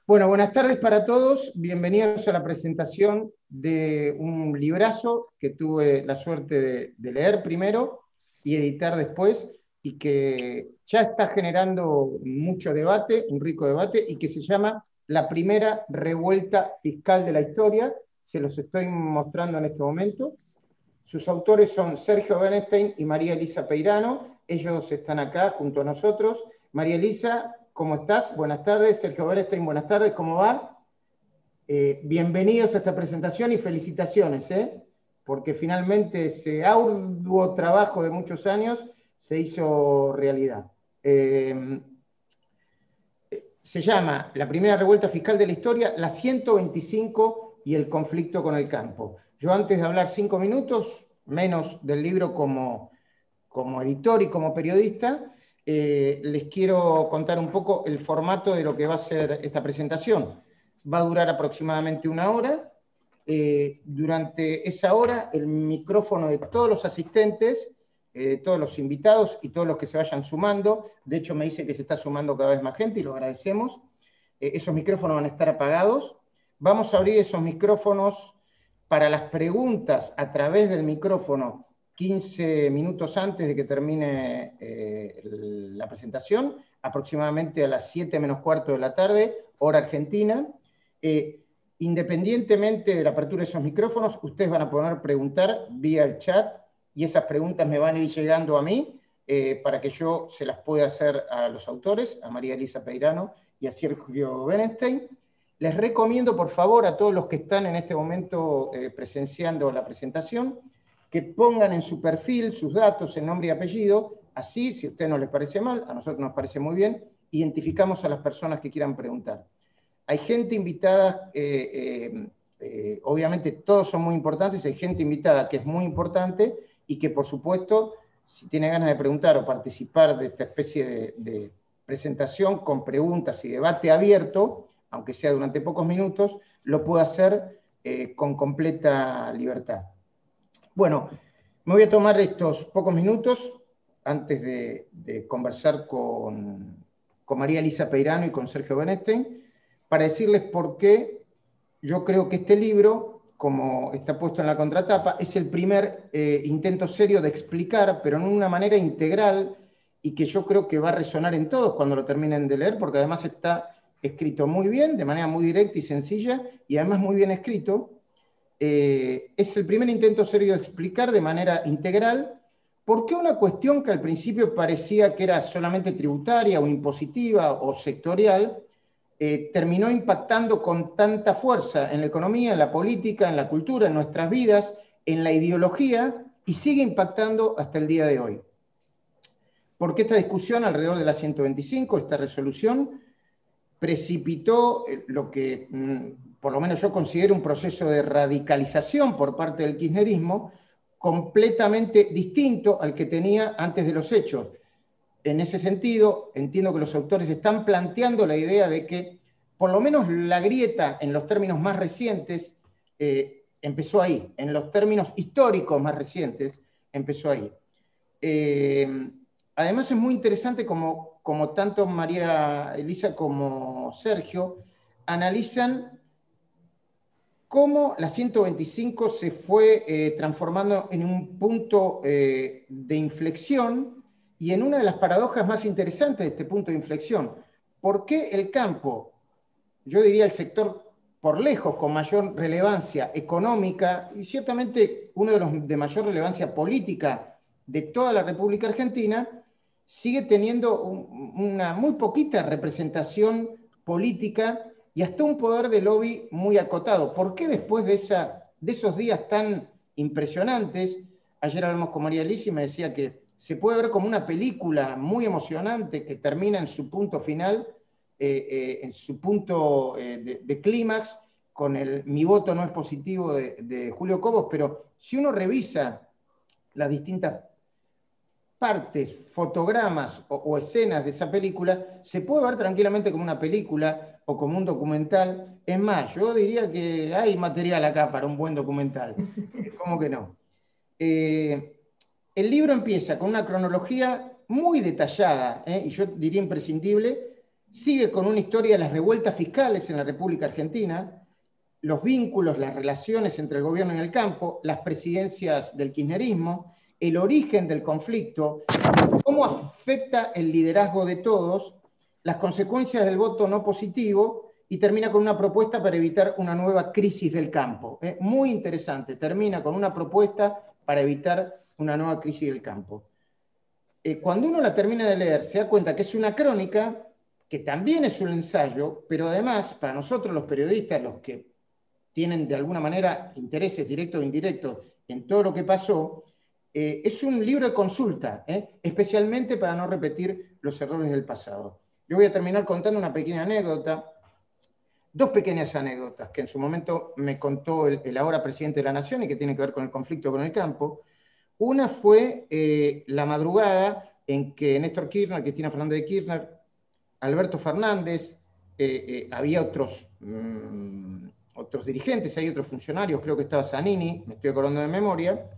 Bueno, buenas tardes para todos. Bienvenidos a la presentación de un librazo que tuve la suerte de leer primero y editar después, y que ya está generando mucho debate, un rico debate, y que se llama La primera revuelta fiscal de la historia. Se los estoy mostrando en este momento. Sus autores son Sergio Bernstein y María Elisa Peirano. Ellos están acá junto a nosotros. María Elisa, ¿cómo estás? Buenas tardes. Sergio Bernstein, buenas tardes. ¿Cómo va? Bienvenidos a esta presentación y felicitaciones, porque finalmente ese arduo trabajo de muchos años se hizo realidad. Se llama La primera revuelta fiscal de la historia, la 125 y el conflicto con el campo. Yo, antes de hablar 5 minutos, menos del libro como editor y como periodista, les quiero contar un poco el formato de lo que va a ser esta presentación. Va a durar aproximadamente 1 hora. Durante esa hora, el micrófono de todos los asistentes, todos los invitados y todos los que se vayan sumando, de hecho me dice que se está sumando cada vez más gente y lo agradecemos, esos micrófonos van a estar apagados. Vamos a abrir esos micrófonos para las preguntas a través del micrófono 15 minutos antes de que termine la presentación, aproximadamente a las 7 menos cuarto de la tarde, hora argentina. Independientemente de la apertura de esos micrófonos, ustedes van a poder preguntar vía el chat, y esas preguntas me van a ir llegando a mí para que yo se las pueda hacer a los autores, a María Elisa Peirano y a Sergio Bernstein. Les recomiendo, por favor, a todos los que están en este momento presenciando la presentación, que pongan en su perfil sus datos, el nombre y apellido. Así, si a ustedes no les parece mal, a nosotros nos parece muy bien, identificamos a las personas que quieran preguntar. Hay gente invitada, obviamente todos son muy importantes, hay gente invitada que es muy importante y que, por supuesto, si tiene ganas de preguntar o participar de esta especie de presentación con preguntas y debate abierto, aunque sea durante pocos minutos, lo puede hacer con completa libertad. Bueno, me voy a tomar estos pocos minutos antes de conversar con María Elisa Peirano y con Sergio Bernstein, para decirles por qué yo creo que este libro, como está puesto en la contratapa, es el primer intento serio de explicar, pero en una manera integral, y que yo creo que va a resonar en todos cuando lo terminen de leer, porque además está escrito muy bien, de manera muy directa y sencilla, y además muy bien escrito. Es el primer intento serio de explicar de manera integral por qué una cuestión que al principio parecía que era solamente tributaria o impositiva o sectorial, terminó impactando con tanta fuerza en la economía, en la política, en la cultura, en nuestras vidas, en la ideología, y sigue impactando hasta el día de hoy. Porque esta discusión alrededor de la 125, esta resolución, precipitó lo que por lo menos yo considero un proceso de radicalización por parte del kirchnerismo completamente distinto al que tenía antes de los hechos. En ese sentido, entiendo que los autores están planteando la idea de que por lo menos la grieta en los términos más recientes empezó ahí, en los términos históricos más recientes empezó ahí. Además es muy interesante como tanto María Elisa como Sergio analizan cómo la 125 se fue transformando en un punto de inflexión, y en una de las paradojas más interesantes de este punto de inflexión. ¿Por qué el campo, yo diría el sector por lejos con mayor relevancia económica y ciertamente uno de los de mayor relevancia política de toda la República Argentina, sigue teniendo una muy poquita representación política y hasta un poder de lobby muy acotado? ¿Por qué después de esos días tan impresionantes? Ayer hablamos con María Elisa y me decía que se puede ver como una película muy emocionante que termina en su punto final, en su punto de clímax, con el "mi voto no es positivo" de Julio Cobos, pero si uno revisa las distintas partes, fotogramas o escenas de esa película, se puede ver tranquilamente como una película o como un documental. Es más, yo diría que hay material acá para un buen documental. ¿Cómo que no? El libro empieza con una cronología muy detallada, y yo diría imprescindible, sigue con una historia de las revueltas fiscales en la República Argentina, los vínculos, las relaciones entre el gobierno y el campo, las presidencias del kirchnerismo, el origen del conflicto, cómo afecta el liderazgo de todos, las consecuencias del voto no positivo, y termina con una propuesta para evitar una nueva crisis del campo. Muy interesante, termina con una propuesta para evitar una nueva crisis del campo. Cuando uno la termina de leer, se da cuenta que es una crónica, que también es un ensayo, pero además, para nosotros los periodistas, los que tienen de alguna manera intereses directos o indirectos en todo lo que pasó, es un libro de consulta, especialmente para no repetir los errores del pasado. Yo voy a terminar contando una pequeña anécdota, dos pequeñas anécdotas que en su momento me contó el ahora presidente de la Nación y que tiene que ver con el conflicto con el campo. Una fue la madrugada en que Néstor Kirchner, Cristina Fernández de Kirchner, Alberto Fernández, había otros dirigentes, hay otros funcionarios, creo que estaba Zanini, me estoy acordando de memoria,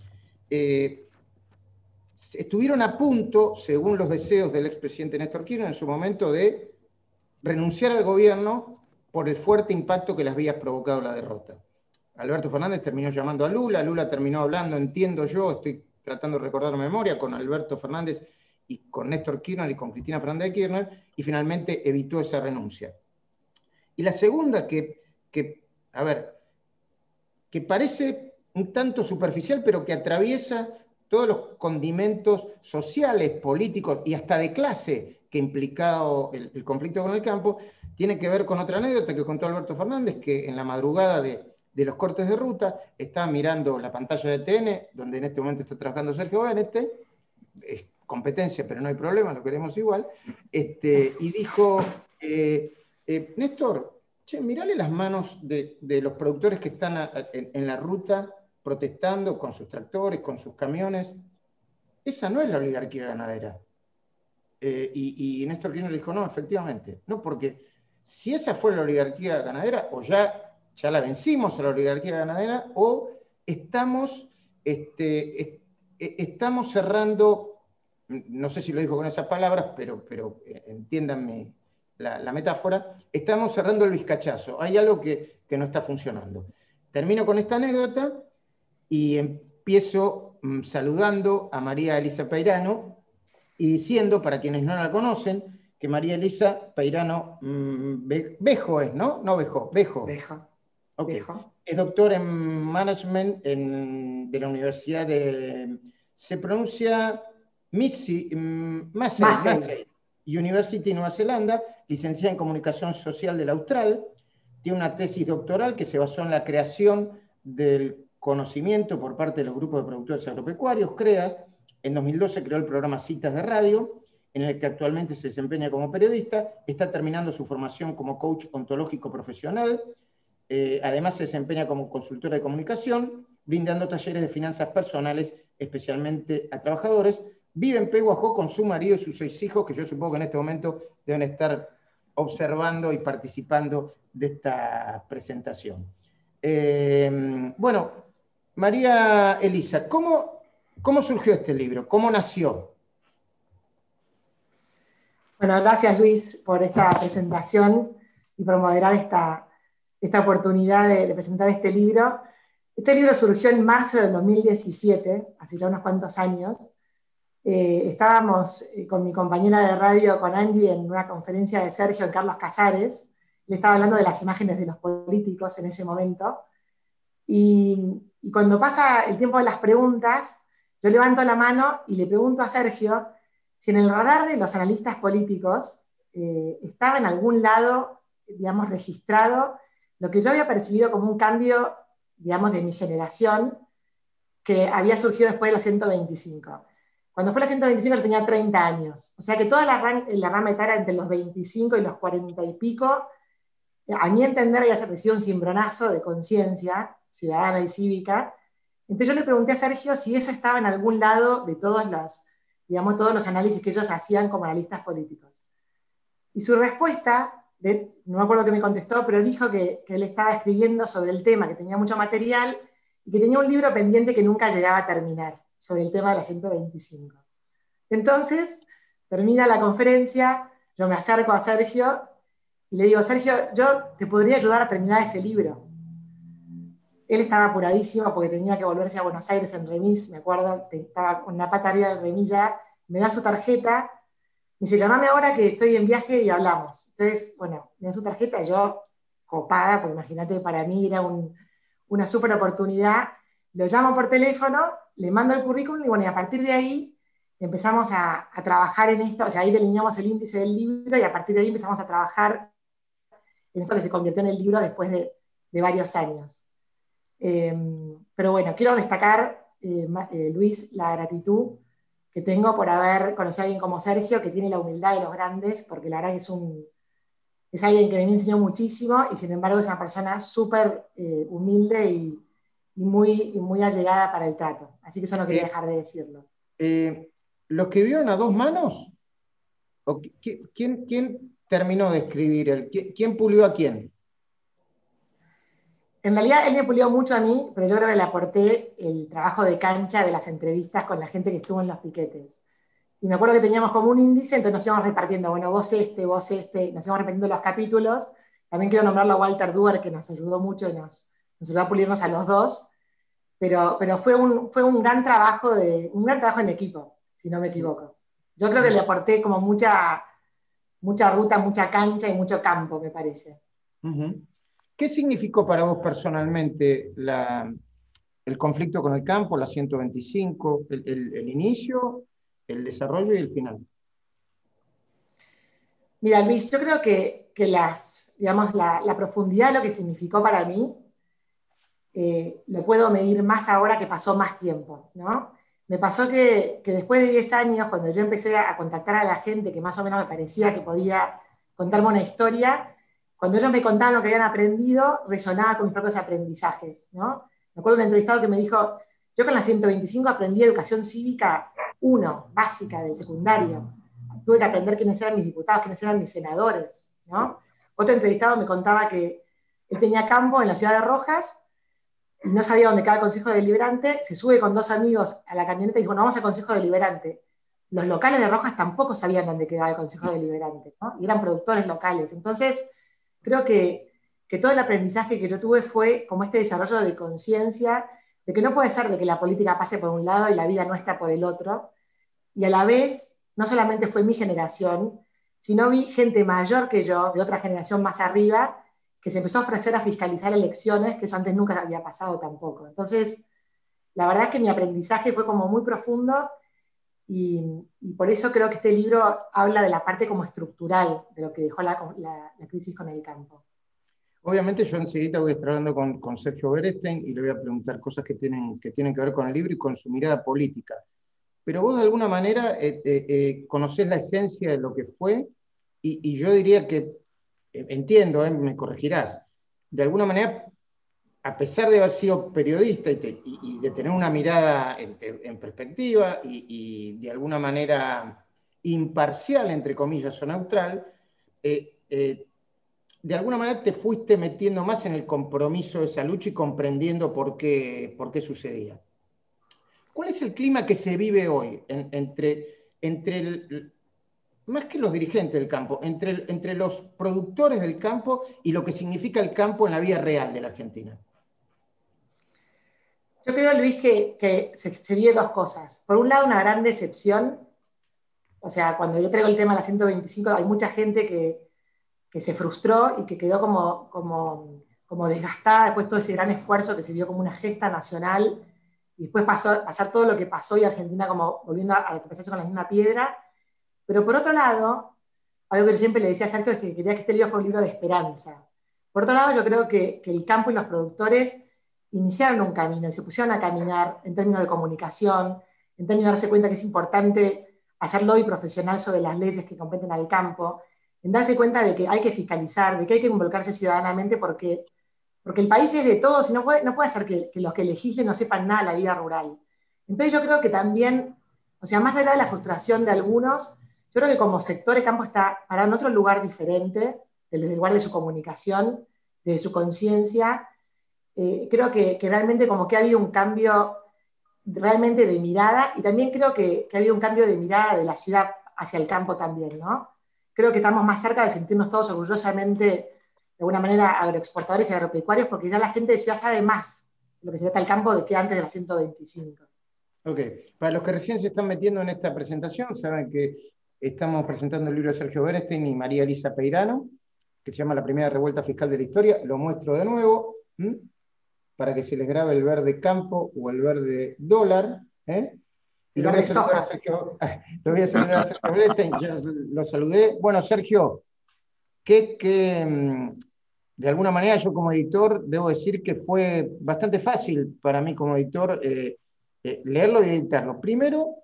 estuvieron a punto, según los deseos del expresidente Néstor Kirchner en su momento, de renunciar al gobierno por el fuerte impacto que les había provocado la derrota. Alberto Fernández terminó llamando a Lula, Lula terminó hablando, entiendo yo, estoy tratando de recordar la memoria, con Alberto Fernández y con Néstor Kirchner y con Cristina Fernández de Kirchner, y finalmente evitó esa renuncia. Y la segunda, que parece un tanto superficial, pero que atraviesa todos los condimentos sociales, políticos y hasta de clase que implicado el conflicto con el campo, tiene que ver con otra anécdota que contó Alberto Fernández, que en la madrugada de los cortes de ruta estaba mirando la pantalla de TN, donde en este momento está trabajando Sergio Benete, es competencia, pero no hay problema, lo queremos igual, y dijo, Néstor, che, mirale las manos de los productores que están en la ruta protestando con sus tractores, con sus camiones. Esa no es la oligarquía ganadera. Y Néstor Kirchner dijo, no, efectivamente, no, porque si esa fue la oligarquía ganadera, o ya la vencimos a la oligarquía ganadera, o estamos cerrando, no sé si lo dijo con esas palabras, pero entiéndanme la metáfora, estamos cerrando el vizcachazo. Hay algo que no está funcionando. Termino con esta anécdota y empiezo saludando a María Elisa Peirano y diciendo, para quienes no la conocen, que María Elisa Peirano Bejo es, ¿no? No Bejo, Bejo. Bejo. Okay. Bejo. Es doctor en Management de la Universidad de... Se pronuncia Massey University, Nueva Zelanda, licenciada en Comunicación Social de la Austral. Tiene una tesis doctoral que se basó en la creación del conocimiento por parte de los grupos de productores agropecuarios, CREA. En 2012 creó el programa Citas de Radio, en el que actualmente se desempeña como periodista. Está terminando su formación como coach ontológico profesional. Además se desempeña como consultora de comunicación, brindando talleres de finanzas personales, especialmente a trabajadores. Vive en Pehuajó con su marido y sus 6 hijos, que yo supongo que en este momento deben estar observando y participando de esta presentación. Bueno, María Elisa, ¿cómo surgió este libro? ¿Cómo nació? Bueno, gracias Luis por esta presentación y por moderar esta oportunidad de presentar este libro. Este libro surgió en marzo del 2017, hace ya unos cuantos años. Estábamos con mi compañera de radio, con Angie, en una conferencia de Sergio en Carlos Casares. Le estaba hablando de las imágenes de los políticos en ese momento. Y cuando pasa el tiempo de las preguntas, yo levanto la mano y le pregunto a Sergio si en el radar de los analistas políticos estaba en algún lado, digamos, registrado lo que yo había percibido como un cambio, digamos, de mi generación, que había surgido después de la 125. Cuando fue la 125 yo tenía 30 años, o sea que toda la rama etaria entre los 25 y los 40 y pico, a mi entender había recibido un cimbronazo de conciencia ciudadana y cívica. Entonces yo le pregunté a Sergio si eso estaba en algún lado de todos los análisis que ellos hacían como analistas políticos. Y su respuesta, no me acuerdo qué me contestó, pero dijo que él estaba escribiendo sobre el tema, que tenía mucho material y que tenía un libro pendiente que nunca llegaba a terminar, sobre el tema de la 125. Entonces, termina la conferencia, yo me acerco a Sergio y le digo, Sergio, yo te podría ayudar a terminar ese libro. Él estaba apuradísimo porque tenía que volverse a Buenos Aires en remis, me acuerdo, estaba con una pata arriba de remis ya, me da su tarjeta, me dice, llamame ahora que estoy en viaje y hablamos. Entonces, bueno, me da su tarjeta, yo copada, porque imagínate, para mí era una súper oportunidad, lo llamo por teléfono, le mando el currículum y bueno, y a partir de ahí empezamos a trabajar en esto, o sea, ahí delineamos el índice del libro y a partir de ahí empezamos a trabajar en esto que se convirtió en el libro después de varios años. Pero bueno, quiero destacar, Luis, la gratitud que tengo por haber conocido a alguien como Sergio, que tiene la humildad de los grandes, porque la verdad que es alguien que me enseñó muchísimo y sin embargo es una persona súper humilde y muy allegada para el trato. Así que eso no quería Eh, dejar de decirlo. ¿Lo escribieron a dos manos? ¿O quién terminó de escribir? ¿Quién pulió a quién? En realidad él me pulió mucho a mí, pero yo creo que le aporté el trabajo de cancha de las entrevistas con la gente que estuvo en los piquetes. Y me acuerdo que teníamos como un índice, entonces nos íbamos repartiendo, bueno, vos este, nos íbamos repartiendo los capítulos. También quiero nombrarlo a Walter Duer, que nos ayudó mucho y nos ayudó a pulirnos a los dos. Pero fue un gran trabajo en equipo, si no me equivoco. Yo creo que le aporté como mucha ruta, mucha cancha y mucho campo, me parece. Ujú. ¿Qué significó para vos personalmente el conflicto con el campo, la 125, el inicio, el desarrollo y el final? Mira, Luis, yo creo que digamos, la profundidad de lo que significó para mí lo puedo medir más ahora que pasó más tiempo, ¿no? Me pasó que después de 10 años, cuando yo empecé a contactar a la gente que más o menos me parecía que podía contarme una historia, cuando ellos me contaban lo que habían aprendido, resonaba con mis propios aprendizajes, ¿no? Me acuerdo de un entrevistado que me dijo, yo con la 125 aprendí educación cívica 1, básica, del secundario. Tuve que aprender quiénes eran mis diputados, quiénes eran mis senadores, ¿no? Otro entrevistado me contaba que él tenía campo en la ciudad de Rojas y no sabía dónde quedaba el Consejo Deliberante, se sube con dos amigos a la camioneta y dice, bueno, vamos al Consejo Deliberante. Los locales de Rojas tampoco sabían dónde quedaba el Consejo Deliberante, ¿no? Y eran productores locales. Entonces, creo que todo el aprendizaje que yo tuve fue como este desarrollo de conciencia de que no puede ser de que la política pase por un lado y la vida nuestra por el otro. Y a la vez, no solamente fue mi generación, sino vi gente mayor que yo, de otra generación más arriba, que se empezó a ofrecer a fiscalizar elecciones, que eso antes nunca había pasado tampoco. Entonces, la verdad es que mi aprendizaje fue como muy profundo y por eso creo que este libro habla de la parte como estructural de lo que dejó la crisis con el campo. Obviamente yo enseguida voy a estar hablando con Sergio Berestein y le voy a preguntar cosas que tienen que ver con el libro y con su mirada política. Pero vos de alguna manera conocés la esencia de lo que fue y yo diría que, entiendo, me corregirás, de alguna manera, a pesar de haber sido periodista y de tener una mirada en perspectiva y de alguna manera imparcial, entre comillas, o neutral, de alguna manera te fuiste metiendo más en el compromiso de esa lucha y comprendiendo por qué sucedía. ¿Cuál es el clima que se vive hoy más que los dirigentes del campo, entre los productores del campo y lo que significa el campo en la vida real de la Argentina? Yo creo, Luis, que se vive dos cosas. Por un lado, una gran decepción. O sea, cuando yo traigo el tema de la 125, hay mucha gente que se frustró y que quedó como desgastada después de todo ese gran esfuerzo que se vio como una gesta nacional y después pasar todo lo que pasó y Argentina como volviendo a tropezarse con la misma piedra. Pero por otro lado, algo que yo siempre le decía a Sergio es que quería que este libro fuera un libro de esperanza. Por otro lado, yo creo que el campo y los productores iniciaron un camino y se pusieron a caminar en términos de comunicación, en términos de darse cuenta que es importante hacer lobby profesional sobre las leyes que competen al campo, en darse cuenta de que hay que fiscalizar, de que hay que involucrarse ciudadanamente porque el país es de todos y no puede ser que los que legislen no sepan nada de la vida rural. Entonces yo creo que también, o sea, más allá de la frustración de algunos, yo creo que como sector el campo está parado en otro lugar diferente, desde el lugar de su comunicación, de su conciencia. Creo que realmente como que ha habido un cambio realmente de mirada y también creo que ha habido un cambio de mirada de la ciudad hacia el campo también, ¿no? creo que estamos más cerca de sentirnos todos orgullosamente, de alguna manera, agroexportadores y agropecuarios, porque ya la gente ya sabe más de lo que se trata el campo de que antes de la 125. Ok, para los que recién se están metiendo en esta presentación, saben que estamos presentando el libro de Sergio Bernstein y María Elisa Peirano, que se llama La primera revuelta fiscal de la historia. Lo muestro de nuevo, para que se les grabe el verde campo o el verde dólar. Y lo voy a saludar a Sergio, Bernstein, yo lo saludé. Bueno, Sergio, de alguna manera yo como editor debo decir que fue bastante fácil para mí como editor leerlo y editarlo. Primero,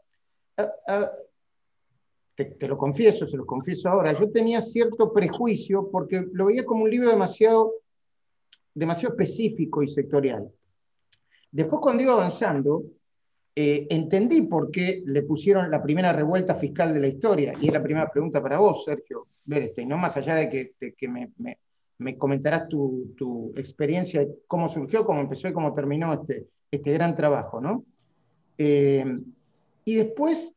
te lo confieso, se lo confieso ahora, yo tenía cierto prejuicio porque lo veía como un libro demasiado específico y sectorial. Después, cuando iba avanzando, entendí por qué le pusieron la primera revuelta fiscal de la historia, y es la primera pregunta para vos, Sergio Bernstein, no más allá de que me comentarás tu experiencia de cómo surgió, cómo empezó y cómo terminó este gran trabajo, ¿no? Y después,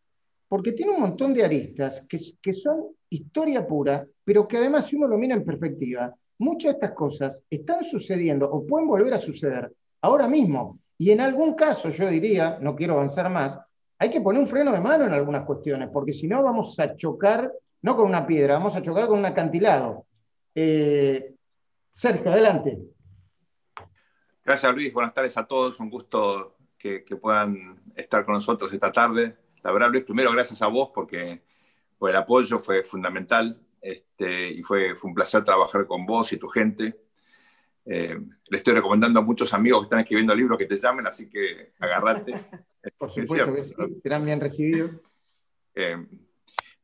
porque tiene un montón de aristas que son historia pura, pero que además, si uno lo mira en perspectiva, muchas de estas cosas están sucediendo o pueden volver a suceder ahora mismo. Y en algún caso, yo diría, no quiero avanzar más, hay que poner un freno de mano en algunas cuestiones, porque si no vamos a chocar, no con una piedra, vamos a chocar con un acantilado. Sergio, adelante. Gracias, Luis. Buenas tardes a todos. Un gusto que puedan estar con nosotros esta tarde. La verdad, Luis, primero gracias a vos porque el apoyo fue fundamental y fue un placer trabajar con vos y tu gente. Le estoy recomendando a muchos amigos que están escribiendo libros que te llamen, así que agárrate. Por supuesto que sí, serán bien recibidos.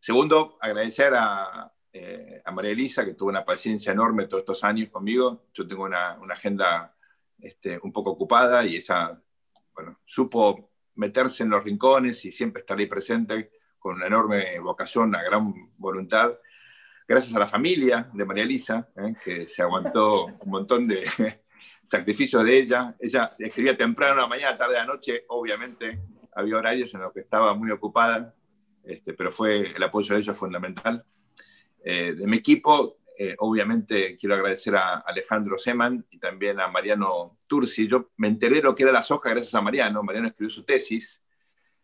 Segundo, agradecer a María Elisa, que tuvo una paciencia enorme todos estos años conmigo. Yo tengo una agenda un poco ocupada y ella, bueno, supo meterse en los rincones y siempre estar ahí presente con una enorme vocación, una gran voluntad. Gracias a la familia de María Elisa, que se aguantó un montón de sacrificios de ella. Ella escribía temprano en la mañana, tarde de la noche, obviamente había horarios en los que estaba muy ocupada, pero el apoyo de ella fundamental. De mi equipo, obviamente quiero agradecer a Alejandro Seman y también a Mariano Tursi. Yo me enteré de lo que era la soja gracias a Mariano. Mariano escribió su tesis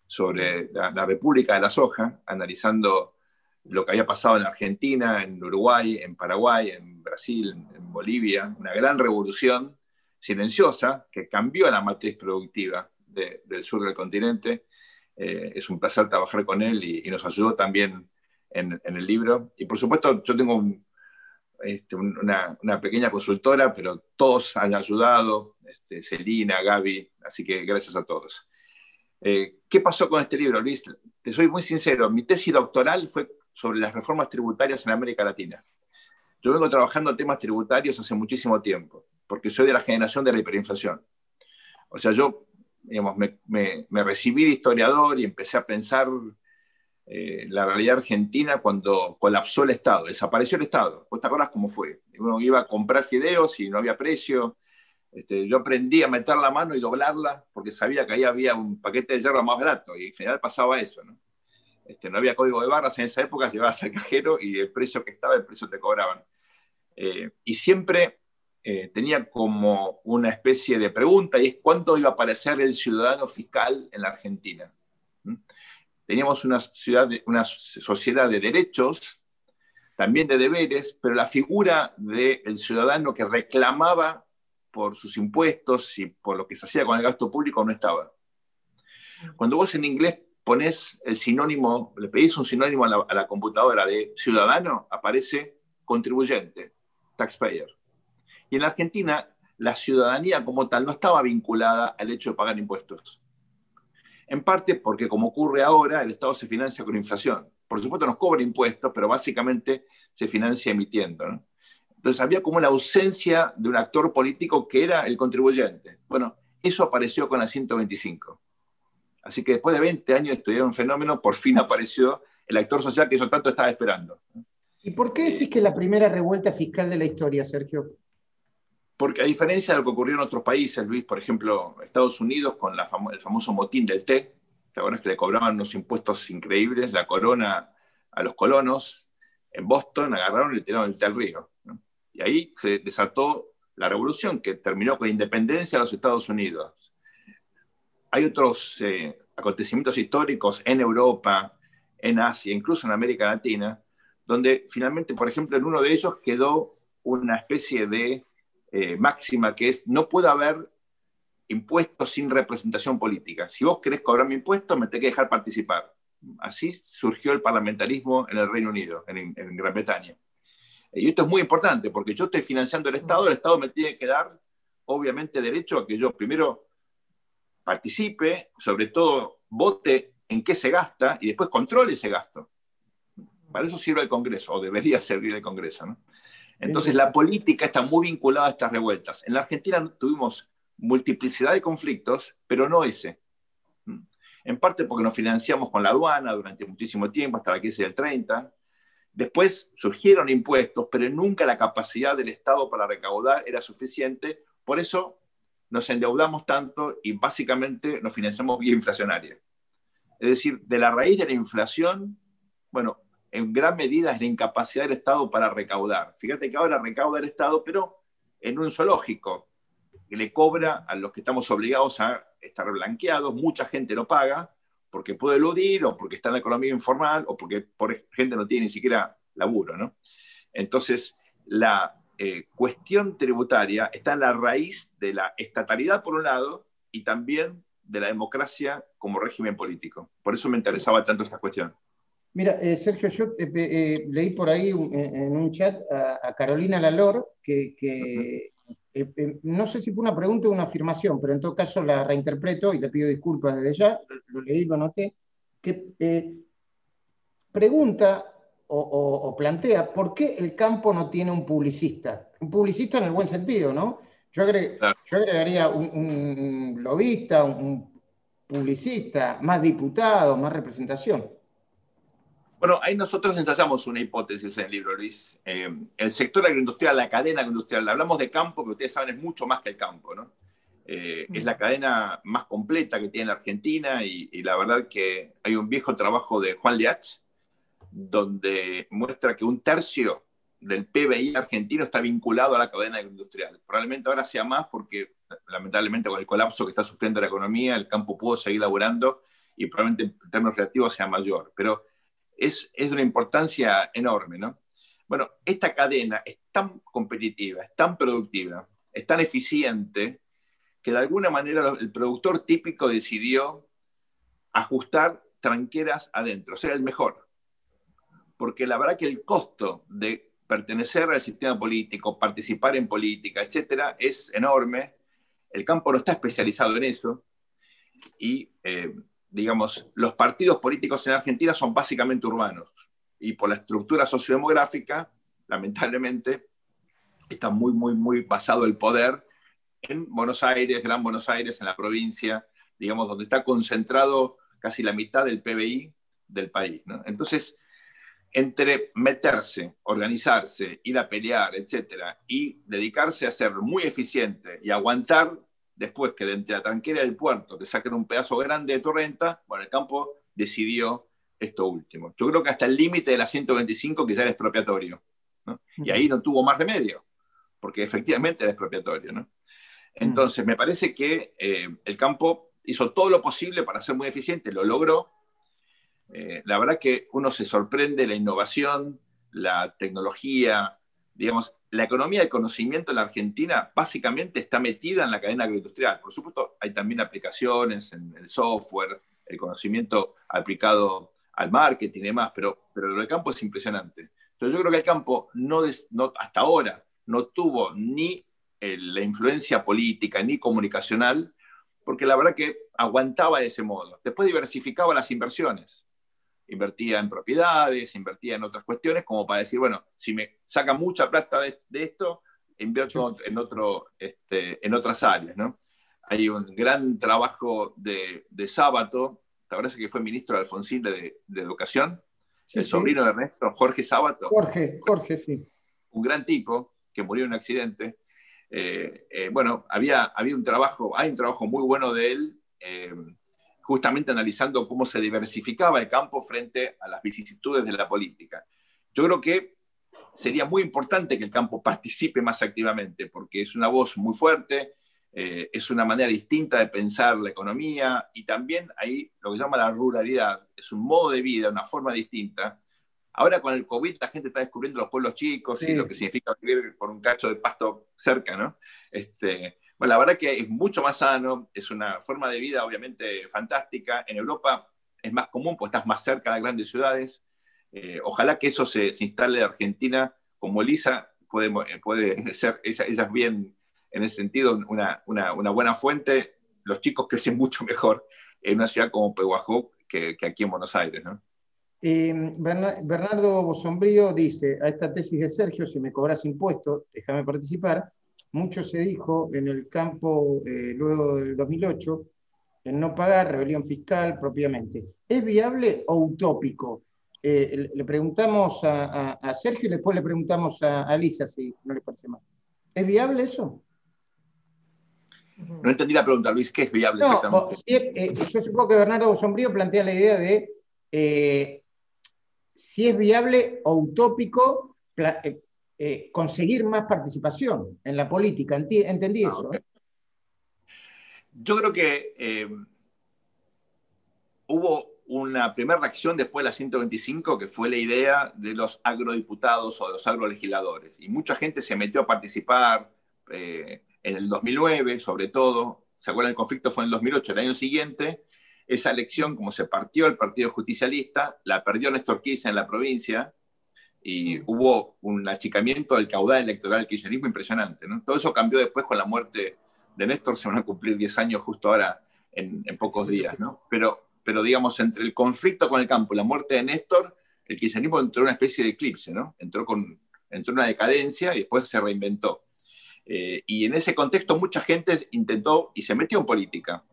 sobre la República de la Soja, analizando lo que había pasado en Argentina, en Uruguay, en Paraguay, en Brasil, en Bolivia, una gran revolución silenciosa que cambió la matriz productiva del sur del continente. Es un placer trabajar con él y nos ayudó también en el libro. Y por supuesto, yo tengo una pequeña consultora, pero todos han ayudado, Celina, Gaby, así que gracias a todos. ¿Qué pasó con este libro, Luis? Te soy muy sincero, mi tesis doctoral fue sobre las reformas tributarias en América Latina. Yo vengo trabajando en temas tributarios hace muchísimo tiempo, porque soy de la generación de la hiperinflación. O sea, yo, digamos, me recibí de historiador y empecé a pensar la realidad argentina cuando colapsó el Estado, desapareció el Estado. ¿Vos te acordás cómo fue? Uno iba a comprar fideos y no había precio. Yo aprendí a meter la mano y doblarla porque sabía que ahí había un paquete de yerba más barato y en general pasaba eso, ¿no? No había código de barras en esa época, llevabas al cajero y el precio que estaba, el precio te cobraban. Y siempre tenía como una especie de pregunta, y es ¿cuánto iba a aparecer el ciudadano fiscal en la Argentina? Teníamos una sociedad de derechos, también de deberes, pero la figura del ciudadano que reclamaba por sus impuestos y por lo que se hacía con el gasto público no estaba. Cuando vos en inglés ponés el sinónimo, le pedís un sinónimo a la computadora de ciudadano, aparece contribuyente, taxpayer. Y en la Argentina, la ciudadanía como tal no estaba vinculada al hecho de pagar impuestos. En parte porque, como ocurre ahora, el Estado se financia con inflación. Por supuesto nos cobra impuestos, pero básicamente se financia emitiendo, ¿no? Entonces había como la ausencia de un actor político que era el contribuyente. Bueno, eso apareció con la 125. Así que después de 20 años de estudiar un fenómeno, por fin apareció el actor social que yo tanto estaba esperando. ¿Y por qué decís que es la primera revuelta fiscal de la historia, Sergio? Porque a diferencia de lo que ocurrió en otros países, Luis, por ejemplo, Estados Unidos con el famoso motín del té, ¿te acuerdas que le cobraban unos impuestos increíbles, la corona a los colonos? en Boston agarraron y le tiraron el té al río, ¿no? Y ahí se desató la revolución que terminó con la independencia de los Estados Unidos. Hay otros acontecimientos históricos en Europa, en Asia, incluso en América Latina, donde finalmente, por ejemplo, en uno de ellos quedó una especie de máxima que es: no puede haber impuestos sin representación política. Si vos querés cobrarme impuestos, me tenés que dejar participar. Así surgió el parlamentarismo en el Reino Unido, en Gran Bretaña. Y esto es muy importante, porque yo estoy financiando el Estado me tiene que dar, obviamente, derecho a que yo primero participe, sobre todo vote en qué se gasta y después controle ese gasto. Para eso sirve el Congreso, o debería servir el Congreso, ¿no? Entonces la política está muy vinculada a estas revueltas. En la Argentina tuvimos multiplicidad de conflictos, pero no ese. En parte porque nos financiamos con la aduana durante muchísimo tiempo, hasta la crisis del 30. Después surgieron impuestos, pero nunca la capacidad del Estado para recaudar era suficiente. Por eso nos endeudamos tanto y básicamente nos financiamos vía inflacionaria. Es decir, de la raíz de la inflación, bueno, en gran medida es la incapacidad del Estado para recaudar. Fíjate que ahora recauda el Estado, pero en un zoológico, que le cobra a los que estamos obligados a estar blanqueados, mucha gente no paga, porque puede eludir, o porque está en la economía informal, o porque gente no tiene ni siquiera laburo, ¿no? Entonces, la cuestión tributaria está en la raíz de la estatalidad, por un lado, y también de la democracia como régimen político. Por eso me interesaba tanto esta cuestión. Mira, Sergio, yo leí por ahí en un chat a Carolina Lalor, que no sé si fue una pregunta o una afirmación, pero en todo caso la reinterpreto y le pido disculpas desde ya, lo leí, lo anoté, que pregunta o plantea por qué el campo no tiene un publicista. Un publicista en el buen sentido, ¿no? Yo agregaría un lobista, un publicista, más diputados, más representación. Bueno, ahí nosotros ensayamos una hipótesis en el libro, Luis. El sector agroindustrial, la cadena agroindustrial, hablamos de campo, pero ustedes saben, es mucho más que el campo, ¿no? Es la cadena más completa que tiene la Argentina y la verdad que hay un viejo trabajo de Juan Liach, donde muestra que 1/3 del PBI argentino está vinculado a la cadena agroindustrial. Probablemente ahora sea más porque, lamentablemente, con el colapso que está sufriendo la economía, el campo pudo seguir laburando y probablemente en términos relativos sea mayor. Pero es de una importancia enorme, ¿no? Bueno, esta cadena es tan competitiva, es tan productiva, es tan eficiente, que de alguna manera el productor típico decidió ajustar tranqueras adentro, ser el mejor. Porque la verdad que el costo de pertenecer al sistema político, participar en política, etcétera, es enorme. El campo no está especializado en eso y digamos, los partidos políticos en Argentina son básicamente urbanos y por la estructura sociodemográfica, lamentablemente, está muy, muy, muy basado el poder en Buenos Aires, Gran Buenos Aires, en la provincia, digamos, donde está concentrado casi la mitad del PBI del país, ¿no? Entonces, entre meterse, organizarse, ir a pelear, etcétera, y dedicarse a ser muy eficiente y aguantar después que de entre la tranquera del puerto te saquen un pedazo grande de tu renta, bueno, el campo decidió esto último. Yo creo que hasta el límite de la 125 que ya era expropiatorio, ¿no? Y ahí no tuvo más remedio, porque efectivamente era expropiatorio, ¿no? Entonces, me parece que el campo hizo todo lo posible para ser muy eficiente, lo logró. La verdad que uno se sorprende la innovación, la tecnología, digamos, la economía del conocimiento en la Argentina básicamente está metida en la cadena agroindustrial. Por supuesto, hay también aplicaciones en el software, el conocimiento aplicado al marketing y demás, pero lo del campo es impresionante. Entonces yo creo que el campo hasta ahora no tuvo ni la influencia política ni comunicacional, porque la verdad que aguantaba de ese modo. Después diversificaba las inversiones. Invertía en propiedades, invertía en otras cuestiones, como para decir, bueno, si me saca mucha plata de esto, invierto en otras áreas, ¿no? Hay un gran trabajo de Sábato, ¿te acuerdas que fue ministro de Alfonsín de Educación? Sí, el sobrino de Ernesto, Jorge Sábato. Jorge, sí. Un gran tipo que murió en un accidente. Bueno, hay un trabajo muy bueno de él, justamente analizando cómo se diversificaba el campo frente a las vicisitudes de la política. Yo creo que sería muy importante que el campo participe más activamente, porque es una voz muy fuerte, es una manera distinta de pensar la economía, y también ahí lo que se llama la ruralidad, es un modo de vida, una forma distinta. Ahora con el COVID la gente está descubriendo los pueblos chicos y Sí. lo que significa vivir por un cacho de pasto cerca, ¿no? Bueno, la verdad que es mucho más sano, es una forma de vida obviamente fantástica. En Europa es más común porque estás más cerca de las grandes ciudades. Ojalá que eso se instale en Argentina, como Elisa puede ser, ella es bien en ese sentido una buena fuente. Los chicos crecen mucho mejor en una ciudad como Pehuajó que aquí en Buenos Aires, ¿no? Bernardo Bosombrío dice, a esta tesis de Sergio, si me cobras impuestos, déjame participar. Mucho se dijo en el campo luego del 2008, en no pagar, rebelión fiscal propiamente. ¿Es viable o utópico? Le preguntamos a Sergio y después le preguntamos a Lisa, si no le parece mal. ¿Es viable eso? No entendí la pregunta, Luis, ¿qué es viable No, exactamente? yo supongo que Bernardo Bosombrío plantea la idea de si es viable o utópico conseguir más participación en la política. ¿Entendí eso? Okay. Yo creo que hubo una primera reacción después de la 125, que fue la idea de los agrodiputados o de los agrolegisladores. Y mucha gente se metió a participar en el 2009, sobre todo. ¿Se acuerdan? El conflicto fue en el 2008, el año siguiente. Esa elección, como se partió el Partido Justicialista, la perdió Néstor Kirchner en la provincia y hubo un achicamiento del caudal electoral del kirchnerismo impresionante, ¿no? Todo eso cambió después con la muerte de Néstor. Se van a cumplir 10 años justo ahora en pocos días, ¿no? Pero digamos, entre el conflicto con el campo y la muerte de Néstor, el kirchnerismo entró en una especie de eclipse, ¿no? Entró en una decadencia y después se reinventó. Y en ese contexto mucha gente intentó y se metió en política.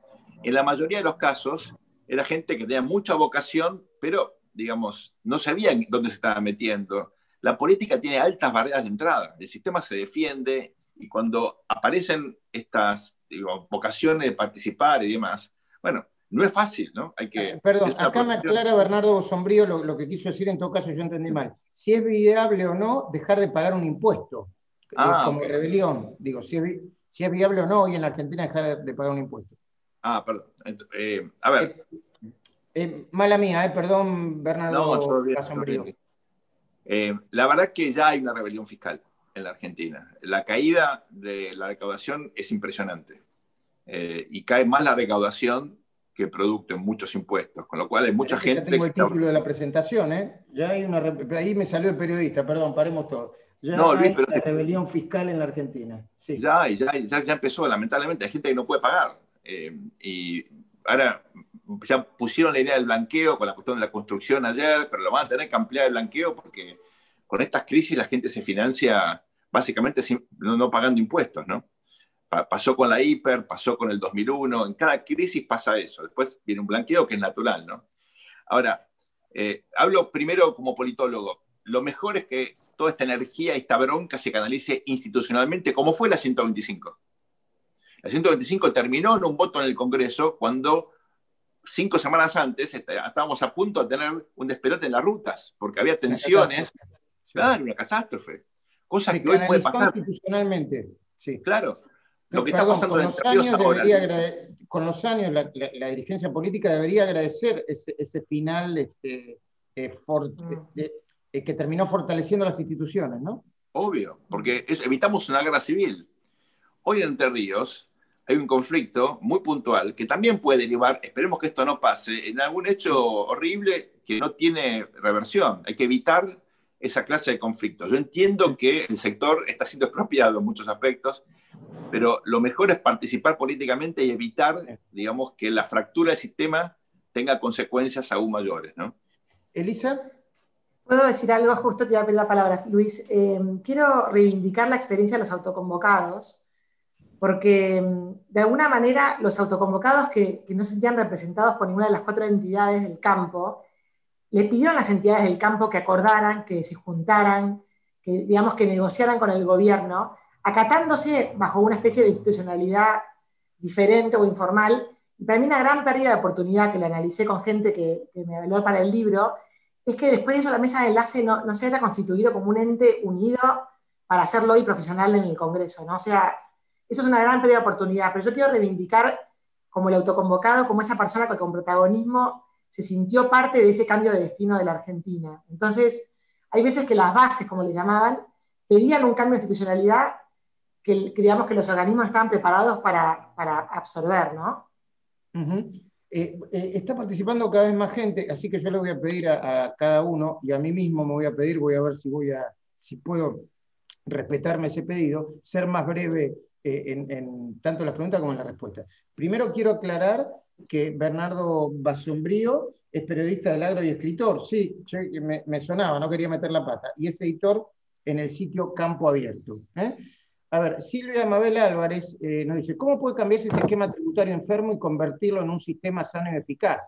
En la mayoría de los casos era gente que tenía mucha vocación, pero, digamos, no sabían dónde se estaba metiendo. La política tiene altas barreras de entrada, el sistema se defiende, y cuando aparecen estas, digo, vocaciones de participar y demás, bueno, no es fácil, ¿no? Perdón, acá me aclara Bernardo Bosombrío lo que quiso decir, en todo caso yo entendí mal. Si es viable o no dejar de pagar un impuesto, como okay. Rebelión. Digo, si es viable o no hoy en la Argentina dejar de pagar un impuesto. Perdón. A ver. Mala mía, perdón, Bernardo Bosombrío. La verdad que ya hay una rebelión fiscal en la Argentina. La caída de la recaudación es impresionante. Y cae más la recaudación que el producto en muchos impuestos, con lo cual hay mucha gente... Ya tengo el título de la presentación, Ya hay ahí me salió el periodista, perdón, paremos todo. Ya no, Luis, hay una rebelión fiscal en la Argentina. Sí. Ya empezó, lamentablemente, hay gente que no puede pagar. Y ahora ya pusieron la idea del blanqueo con la cuestión de la construcción ayer, pero lo van a tener que ampliar el blanqueo porque con estas crisis la gente se financia básicamente no pagando impuestos, ¿no? Pasó con la hiper, pasó con el 2001, en cada crisis pasa eso. Después viene un blanqueo que es natural, ¿no? Ahora, hablo primero como politólogo. Lo mejor es que toda esta energía y esta bronca se canalice institucionalmente, como fue la 125. La 125 terminó en un voto en el Congreso cuando 5 semanas antes estábamos a punto de tener un despelote en las rutas, porque había tensiones. Claro, una catástrofe. Cosa que hoy puede pasar. Institucionalmente, sí. Claro. Lo que está pasando en Entre Ríos ahora. Con los años, la dirigencia política debería agradecer ese final que terminó fortaleciendo las instituciones, ¿no? Obvio, porque evitamos una guerra civil. Hoy en Entre Ríos hay un conflicto muy puntual que también puede derivar, esperemos que esto no pase, en algún hecho horrible que no tiene reversión. Hay que evitar esa clase de conflictos. Yo entiendo que el sector está siendo expropiado en muchos aspectos, pero lo mejor es participar políticamente y evitar, digamos, que la fractura del sistema tenga consecuencias aún mayores, ¿no? Elisa. ¿Puedo decir algo? Justo te voy a pedir la palabra, Luis. Quiero reivindicar la experiencia de los autoconvocados, porque de alguna manera los autoconvocados que no se sentían representados por ninguna de las 4 entidades del campo, le pidieron a las entidades del campo que acordaran, que se juntaran, que, digamos, que negociaran con el gobierno, acatándose bajo una especie de institucionalidad diferente o informal. Y para mí una gran pérdida de oportunidad, que la analicé con gente que me habló para el libro, es que después de eso la mesa de enlace no se haya constituido como un ente unido para hacerlo hoy profesional en el Congreso, ¿no? O sea, eso es una gran pérdida de oportunidad, pero yo quiero reivindicar como el autoconvocado, como esa persona que con protagonismo se sintió parte de ese cambio de destino de la Argentina. Entonces, hay veces que las bases, como le llamaban, pedían un cambio de institucionalidad que digamos que los organismos estaban preparados para absorber, ¿no? Está participando cada vez más gente, así que yo le voy a pedir a cada uno, y a mí mismo me voy a pedir, voy a ver si puedo respetarme ese pedido, ser más breve en tanto en las preguntas como en las respuestas. Primero quiero aclarar que Bernardo Basombrío es periodista del Agro y escritor. Sí, me sonaba, no quería meter la pata. Y es editor en el sitio Campo Abierto. A ver, Silvia Mabel Álvarez nos dice, ¿cómo puede cambiarse este esquema tributario enfermo y convertirlo en un sistema sano y eficaz?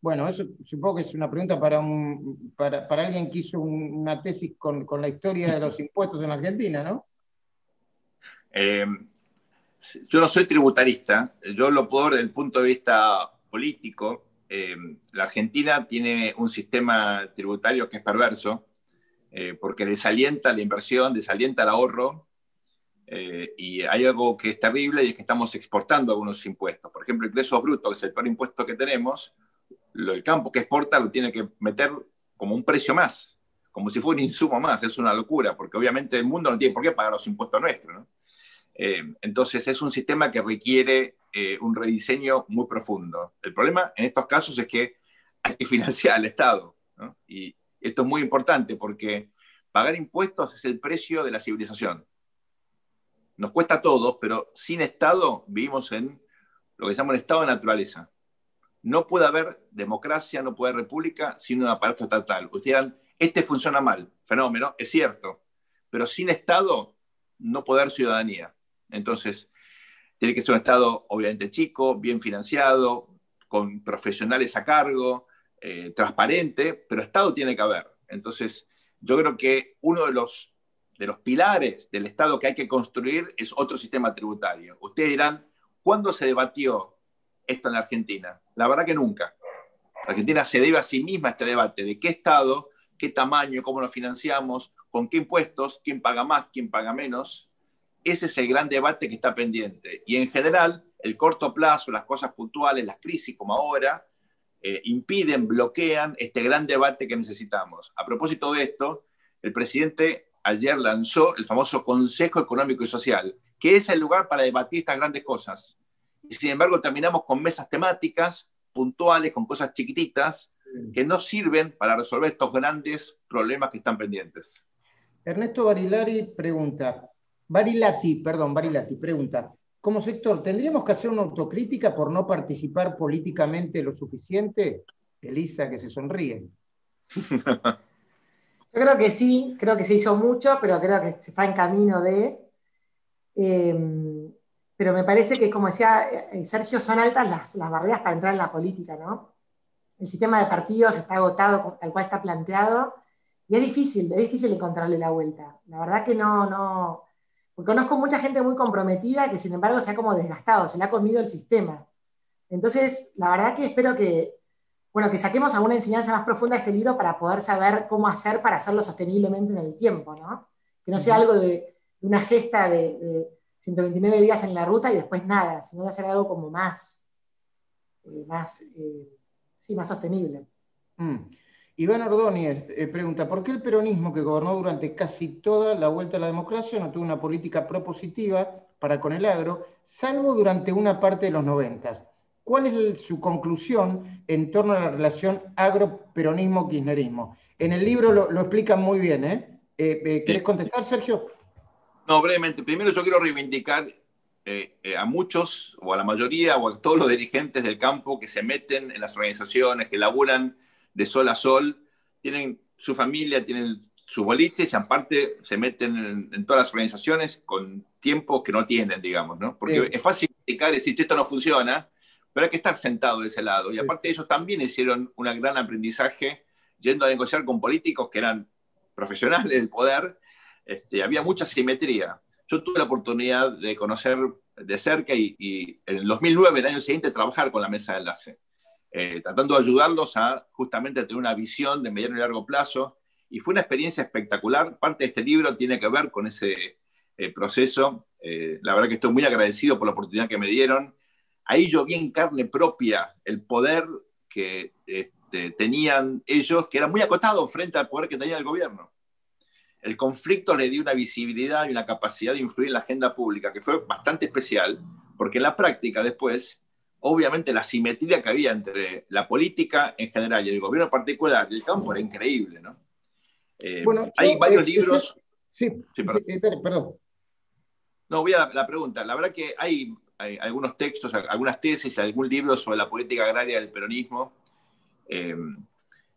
Bueno, eso supongo que es una pregunta para alguien que hizo una tesis con la historia de los impuestos en Argentina, ¿no? Yo no soy tributarista, yo lo puedo ver desde el punto de vista político. La Argentina tiene un sistema tributario que es perverso, porque desalienta la inversión, desalienta el ahorro, y hay algo que es terrible y es que estamos exportando algunos impuestos. Por ejemplo, el ingreso bruto, que es el peor impuesto que tenemos, el campo que exporta lo tiene que meter como un precio más, como si fuera un insumo más. Es una locura, porque obviamente el mundo no tiene por qué pagar los impuestos nuestros, ¿no? Entonces es un sistema que requiere un rediseño muy profundo. El problema en estos casos es que hay que financiar al Estado, ¿no? Y esto es muy importante porque pagar impuestos es el precio de la civilización. Nos cuesta a todos, pero sin Estado vivimos en lo que se llama un estado de naturaleza. No puede haber democracia, no puede haber república sin un aparato estatal. Ustedes dirán, este funciona mal, fenómeno, es cierto, pero sin Estado no puede haber ciudadanía. Entonces, tiene que ser un Estado obviamente chico, bien financiado, con profesionales a cargo, transparente, pero Estado tiene que haber. Entonces, yo creo que uno de los pilares del Estado que hay que construir es otro sistema tributario. Ustedes dirán, ¿cuándo se debatió esto en la Argentina? La verdad que nunca. La Argentina se debe a sí misma este debate de qué Estado, qué tamaño, cómo lo financiamos, con qué impuestos, quién paga más, quién paga menos. Ese es el gran debate que está pendiente. Y en general, el corto plazo, las cosas puntuales, las crisis como ahora, impiden, bloquean este gran debate que necesitamos. A propósito de esto, el presidente ayer lanzó el famoso Consejo Económico y Social, que es el lugar para debatir estas grandes cosas. Y sin embargo, terminamos con mesas temáticas puntuales, con cosas chiquititas, que no sirven para resolver estos grandes problemas que están pendientes. Ernesto Barilati pregunta, como sector, ¿tendríamos que hacer una autocrítica por no participar políticamente lo suficiente? Elisa, que se sonríe. Yo creo que se hizo mucho, pero creo que se está en camino de... pero me parece que, como decía Sergio, son altas las barreras para entrar en la política, ¿no? El sistema de partidos está agotado tal cual está planteado, y es difícil encontrarle la vuelta. La verdad que no. Porque conozco mucha gente muy comprometida que, sin embargo, se ha como desgastado, se le ha comido el sistema. Entonces, la verdad que espero que saquemos alguna enseñanza más profunda de este libro para poder saber cómo hacer para hacerlo sosteniblemente en el tiempo, ¿no? Que no sea algo de una gesta de 129 días en la ruta y después nada, sino de hacer algo como más sostenible. Iván Ordóñez pregunta, ¿por qué el peronismo que gobernó durante casi toda la vuelta a la democracia no tuvo una política propositiva para con el agro, salvo durante una parte de los 90? ¿Cuál es su conclusión en torno a la relación agro-peronismo-kirchnerismo? En el libro lo explican muy bien, ¿eh? ¿Querés contestar, Sergio? No, brevemente. Primero yo quiero reivindicar a muchos, o a la mayoría, o a todos los dirigentes del campo que se meten en las organizaciones, que laburan de sol a sol, tienen su familia, tienen sus boliches, y aparte se meten en todas las organizaciones con tiempo que no tienen, digamos, ¿no? Porque es fácil criticar y decir, esto no funciona, pero hay que estar sentado de ese lado. Y aparte ellos también hicieron un gran aprendizaje yendo a negociar con políticos que eran profesionales del poder. Había mucha simetría. Yo tuve la oportunidad de conocer de cerca y en el 2009, el año siguiente, trabajar con la mesa de enlace. tratando de ayudarlos a justamente tener una visión de mediano y largo plazo. Y fue una experiencia espectacular. Parte de este libro tiene que ver con ese proceso. La verdad que estoy muy agradecido por la oportunidad que me dieron. Ahí yo vi en carne propia el poder que tenían ellos, que era muy acotado frente al poder que tenía el gobierno. El conflicto le dio una visibilidad y una capacidad de influir en la agenda pública que fue bastante especial, porque en la práctica después, obviamente la simetría que había entre la política en general y el gobierno en particular, el campo era increíble, ¿no? Bueno, hay varios libros... Sí, sí, perdón. Perdón. No, voy a la pregunta. La verdad que hay algunos textos, algunas tesis, algún libro sobre la política agraria del peronismo,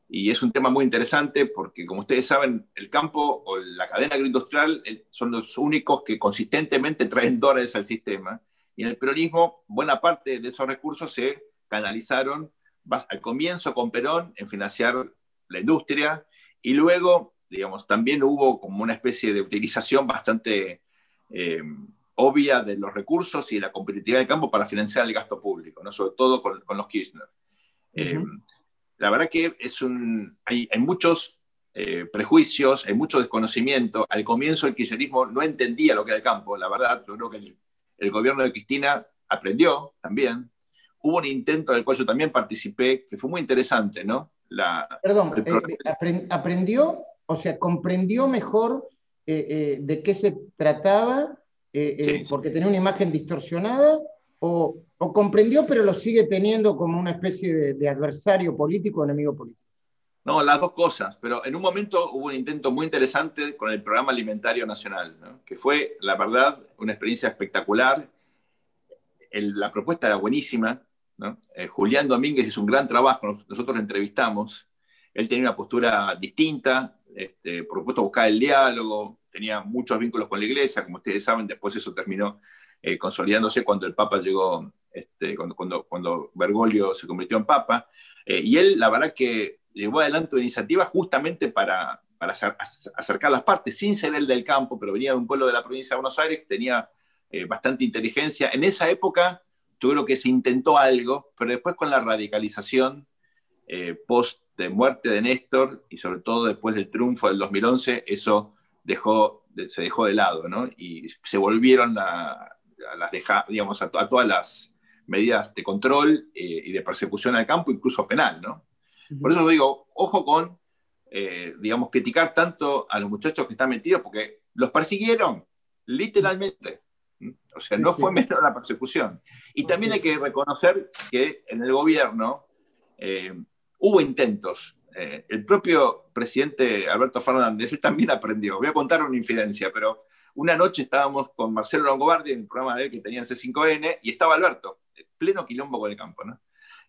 y es un tema muy interesante porque, como ustedes saben, el campo o la cadena agroindustrial son los únicos que consistentemente traen dólares al sistema, y en el peronismo buena parte de esos recursos se canalizaron al comienzo con Perón en financiar la industria, y luego, digamos, también hubo como una especie de utilización bastante obvia de los recursos y de la competitividad del campo para financiar el gasto público, ¿no? Sobre todo con los Kirchner. La verdad que hay muchos prejuicios, hay mucho desconocimiento. Al comienzo el kirchnerismo no entendía lo que era el campo, la verdad. Yo creo que el gobierno de Cristina aprendió también. Hubo un intento del cual yo también participé, que fue muy interesante, ¿no? Perdón, ¿aprendió? O sea, ¿comprendió mejor de qué se trataba? Sí. Porque tenía una imagen distorsionada, o comprendió pero lo sigue teniendo como una especie de adversario político o enemigo político. No, las dos cosas, pero en un momento hubo un intento muy interesante con el Programa Alimentario Nacional, ¿no? Que fue, la verdad, una experiencia espectacular. La propuesta era buenísima, ¿no? Julián Domínguez hizo un gran trabajo, nosotros lo entrevistamos, él tenía una postura distinta, por supuesto buscaba el diálogo, tenía muchos vínculos con la iglesia, como ustedes saben, después eso terminó consolidándose cuando el Papa llegó, cuando Bergoglio se convirtió en Papa, y él, la verdad que llevó adelante una iniciativa justamente para acercar las partes, sin ser él del campo, pero venía de un pueblo de la provincia de Buenos Aires, que tenía bastante inteligencia. En esa época yo creo que se intentó algo, pero después con la radicalización post de muerte de Néstor, y sobre todo después del triunfo del 2011, eso se dejó de lado, ¿no? Y se volvieron a todas las medidas de control y de persecución al campo, incluso penal, ¿no? Por eso digo, ojo con, digamos, criticar tanto a los muchachos que están metidos, porque los persiguieron, literalmente. O sea, no fue menor la persecución. Y también hay que reconocer que en el gobierno hubo intentos. El propio presidente Alberto Fernández, él también aprendió. Voy a contar una infidencia, pero una noche estábamos con Marcelo Longobardi en el programa de él que tenía en C5N, y estaba Alberto, pleno quilombo con el campo, ¿no?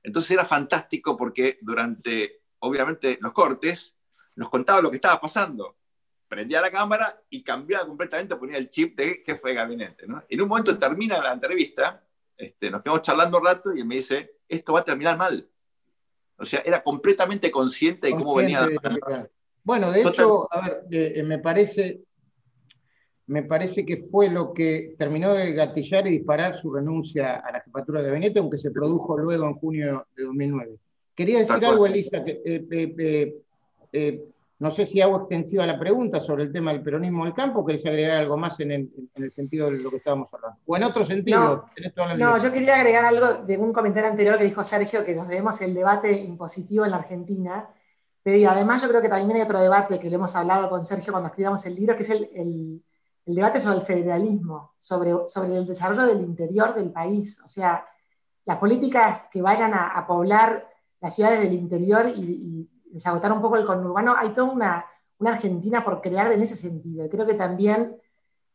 Entonces era fantástico porque durante, obviamente, los cortes, nos contaba lo que estaba pasando. Prendía la cámara y cambiaba completamente, ponía el chip de jefe de gabinete, ¿no? En un momento termina la entrevista, nos quedamos charlando un rato y él me dice, esto va a terminar mal. O sea, era completamente consciente de cómo venía. Bueno, de hecho, a ver, me parece que fue lo que terminó de gatillar y disparar su renuncia a la jefatura de gabinete, aunque se produjo luego en junio de 2009. Quería decir algo, Elisa, no sé si hago extensiva la pregunta sobre el tema del peronismo del campo, o querés agregar algo más en el sentido de lo que estábamos hablando. O en otro sentido. No, yo quería agregar algo de un comentario anterior que dijo Sergio, que nos debemos el debate impositivo en la Argentina. Pero además yo creo que también hay otro debate que le hemos hablado con Sergio cuando escribamos el libro, que es el debate sobre el federalismo, sobre el desarrollo del interior del país. O sea, las políticas que vayan a poblar las ciudades del interior y desagotar un poco el conurbano, hay toda una Argentina por crear en ese sentido. Y creo que también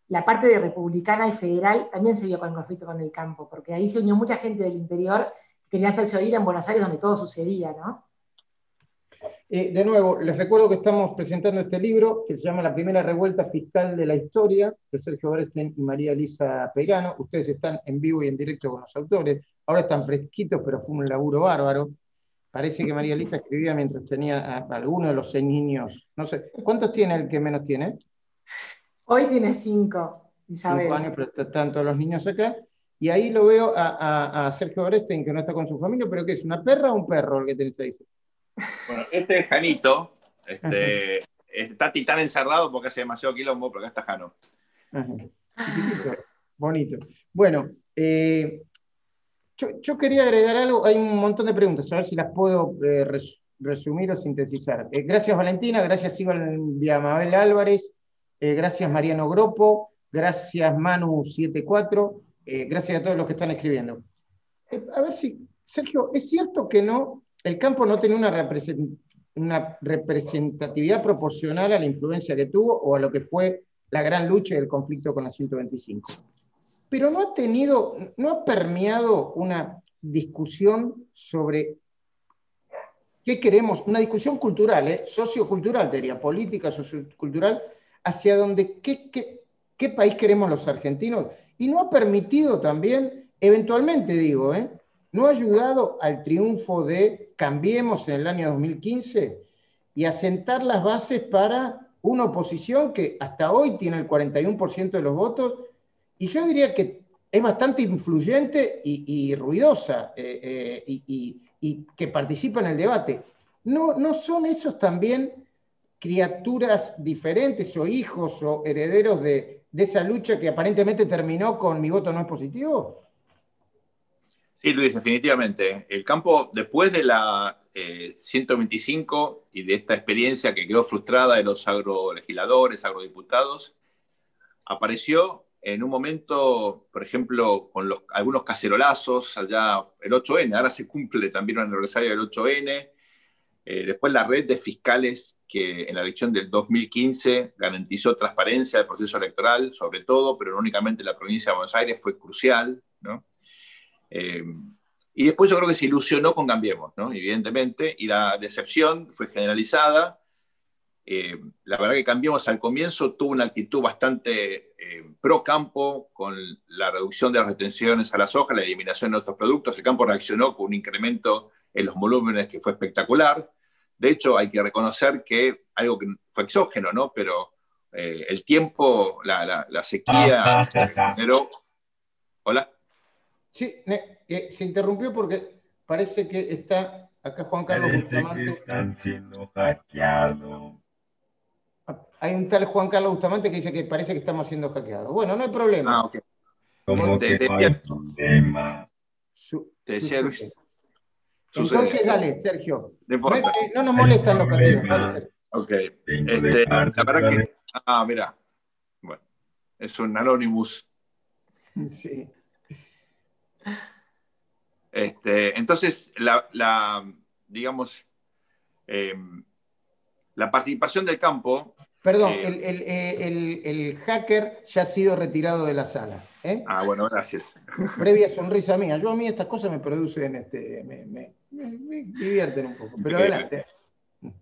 la parte de republicana y federal también se vio con el conflicto con el campo, porque ahí se unió mucha gente del interior que querían hacerse oír en Buenos Aires, donde todo sucedía, ¿no? De nuevo, les recuerdo que estamos presentando este libro que se llama La primera revuelta fiscal de la historia, de Sergio Bernstein y María Elisa Peirano. Ustedes están en vivo y en directo con los autores. Ahora están fresquitos, pero fue un laburo bárbaro. Parece que María Elisa escribía mientras tenía a alguno de los 6 niños. No sé, ¿cuántos tiene el que menos tiene? Hoy tiene 5, Isabel. 5 años, pero están todos los niños acá. Y ahí lo veo a Sergio Orestes, que no está con su familia, pero ¿qué es? ¿Una perra o un perro el que tenés ahí? Bueno, este es Janito. Está Titán encerrado porque hace demasiado quilombo, pero acá está Jano. Chiquitito, bonito. Bueno, yo quería agregar algo, hay un montón de preguntas, a ver si las puedo resumir o sintetizar. Gracias Valentina, gracias Silvia Mabel Álvarez, gracias Mariano Gropo, gracias Manu74, gracias a todos los que están escribiendo. A ver si, Sergio, ¿es cierto que no, el campo no tiene una representatividad proporcional a la influencia que tuvo o a lo que fue la gran lucha y el conflicto con la 125? Pero no ha permeado una discusión sobre qué queremos, una discusión cultural, sociocultural, diría, política, sociocultural, hacia donde, qué país queremos los argentinos, y no ha permitido también, eventualmente digo, no ha ayudado al triunfo de Cambiemos en el año 2015 y a sentar las bases para una oposición que hasta hoy tiene el 41% de los votos, y yo diría que es bastante influyente y ruidosa, y que participa en el debate. ¿No son esos también criaturas diferentes o hijos o herederos de esa lucha que aparentemente terminó con mi voto no es positivo? Sí, Luis, definitivamente. El campo, después de la 125 y de esta experiencia que quedó frustrada de los agrolegisladores, agrodiputados, apareció en un momento, por ejemplo, con algunos cacerolazos, allá el 8N, ahora se cumple también un aniversario del 8N, después la red de fiscales que en la elección del 2015 garantizó transparencia del proceso electoral, sobre todo, pero no únicamente en la provincia de Buenos Aires, fue crucial, ¿no? Y después yo creo que se ilusionó con Cambiemos, ¿no? Evidentemente, y la decepción fue generalizada. La verdad que Cambiemos al comienzo tuvo una actitud bastante pro campo, con la reducción de las retenciones a la soja, la eliminación de otros productos. El campo reaccionó con un incremento en los volúmenes que fue espectacular. De hecho, hay que reconocer que algo que fue exógeno, ¿no? Pero el tiempo, la sequía generó... ¿Hola? Sí, se interrumpió porque parece que está acá Juan Carlos Parece Bustamante. que están siendo hackeados. Hay un tal Juan Carlos Bustamante que dice que parece que estamos siendo hackeados. Bueno, no hay problema. Ah, ok. Como que no hay problema. Te decía Luis. Entonces, dale, Sergio. No importa. No nos molestan los castigos. Dale, Ok. Vengo de parte la verdad de la que... Ah, mira. Bueno, es un Anonymous. sí. Entonces, digamos, la participación del campo... Perdón, el hacker ya ha sido retirado de la sala. Ah, bueno, gracias. Previa sonrisa mía. A mí estas cosas me producen, me divierten un poco. Pero adelante.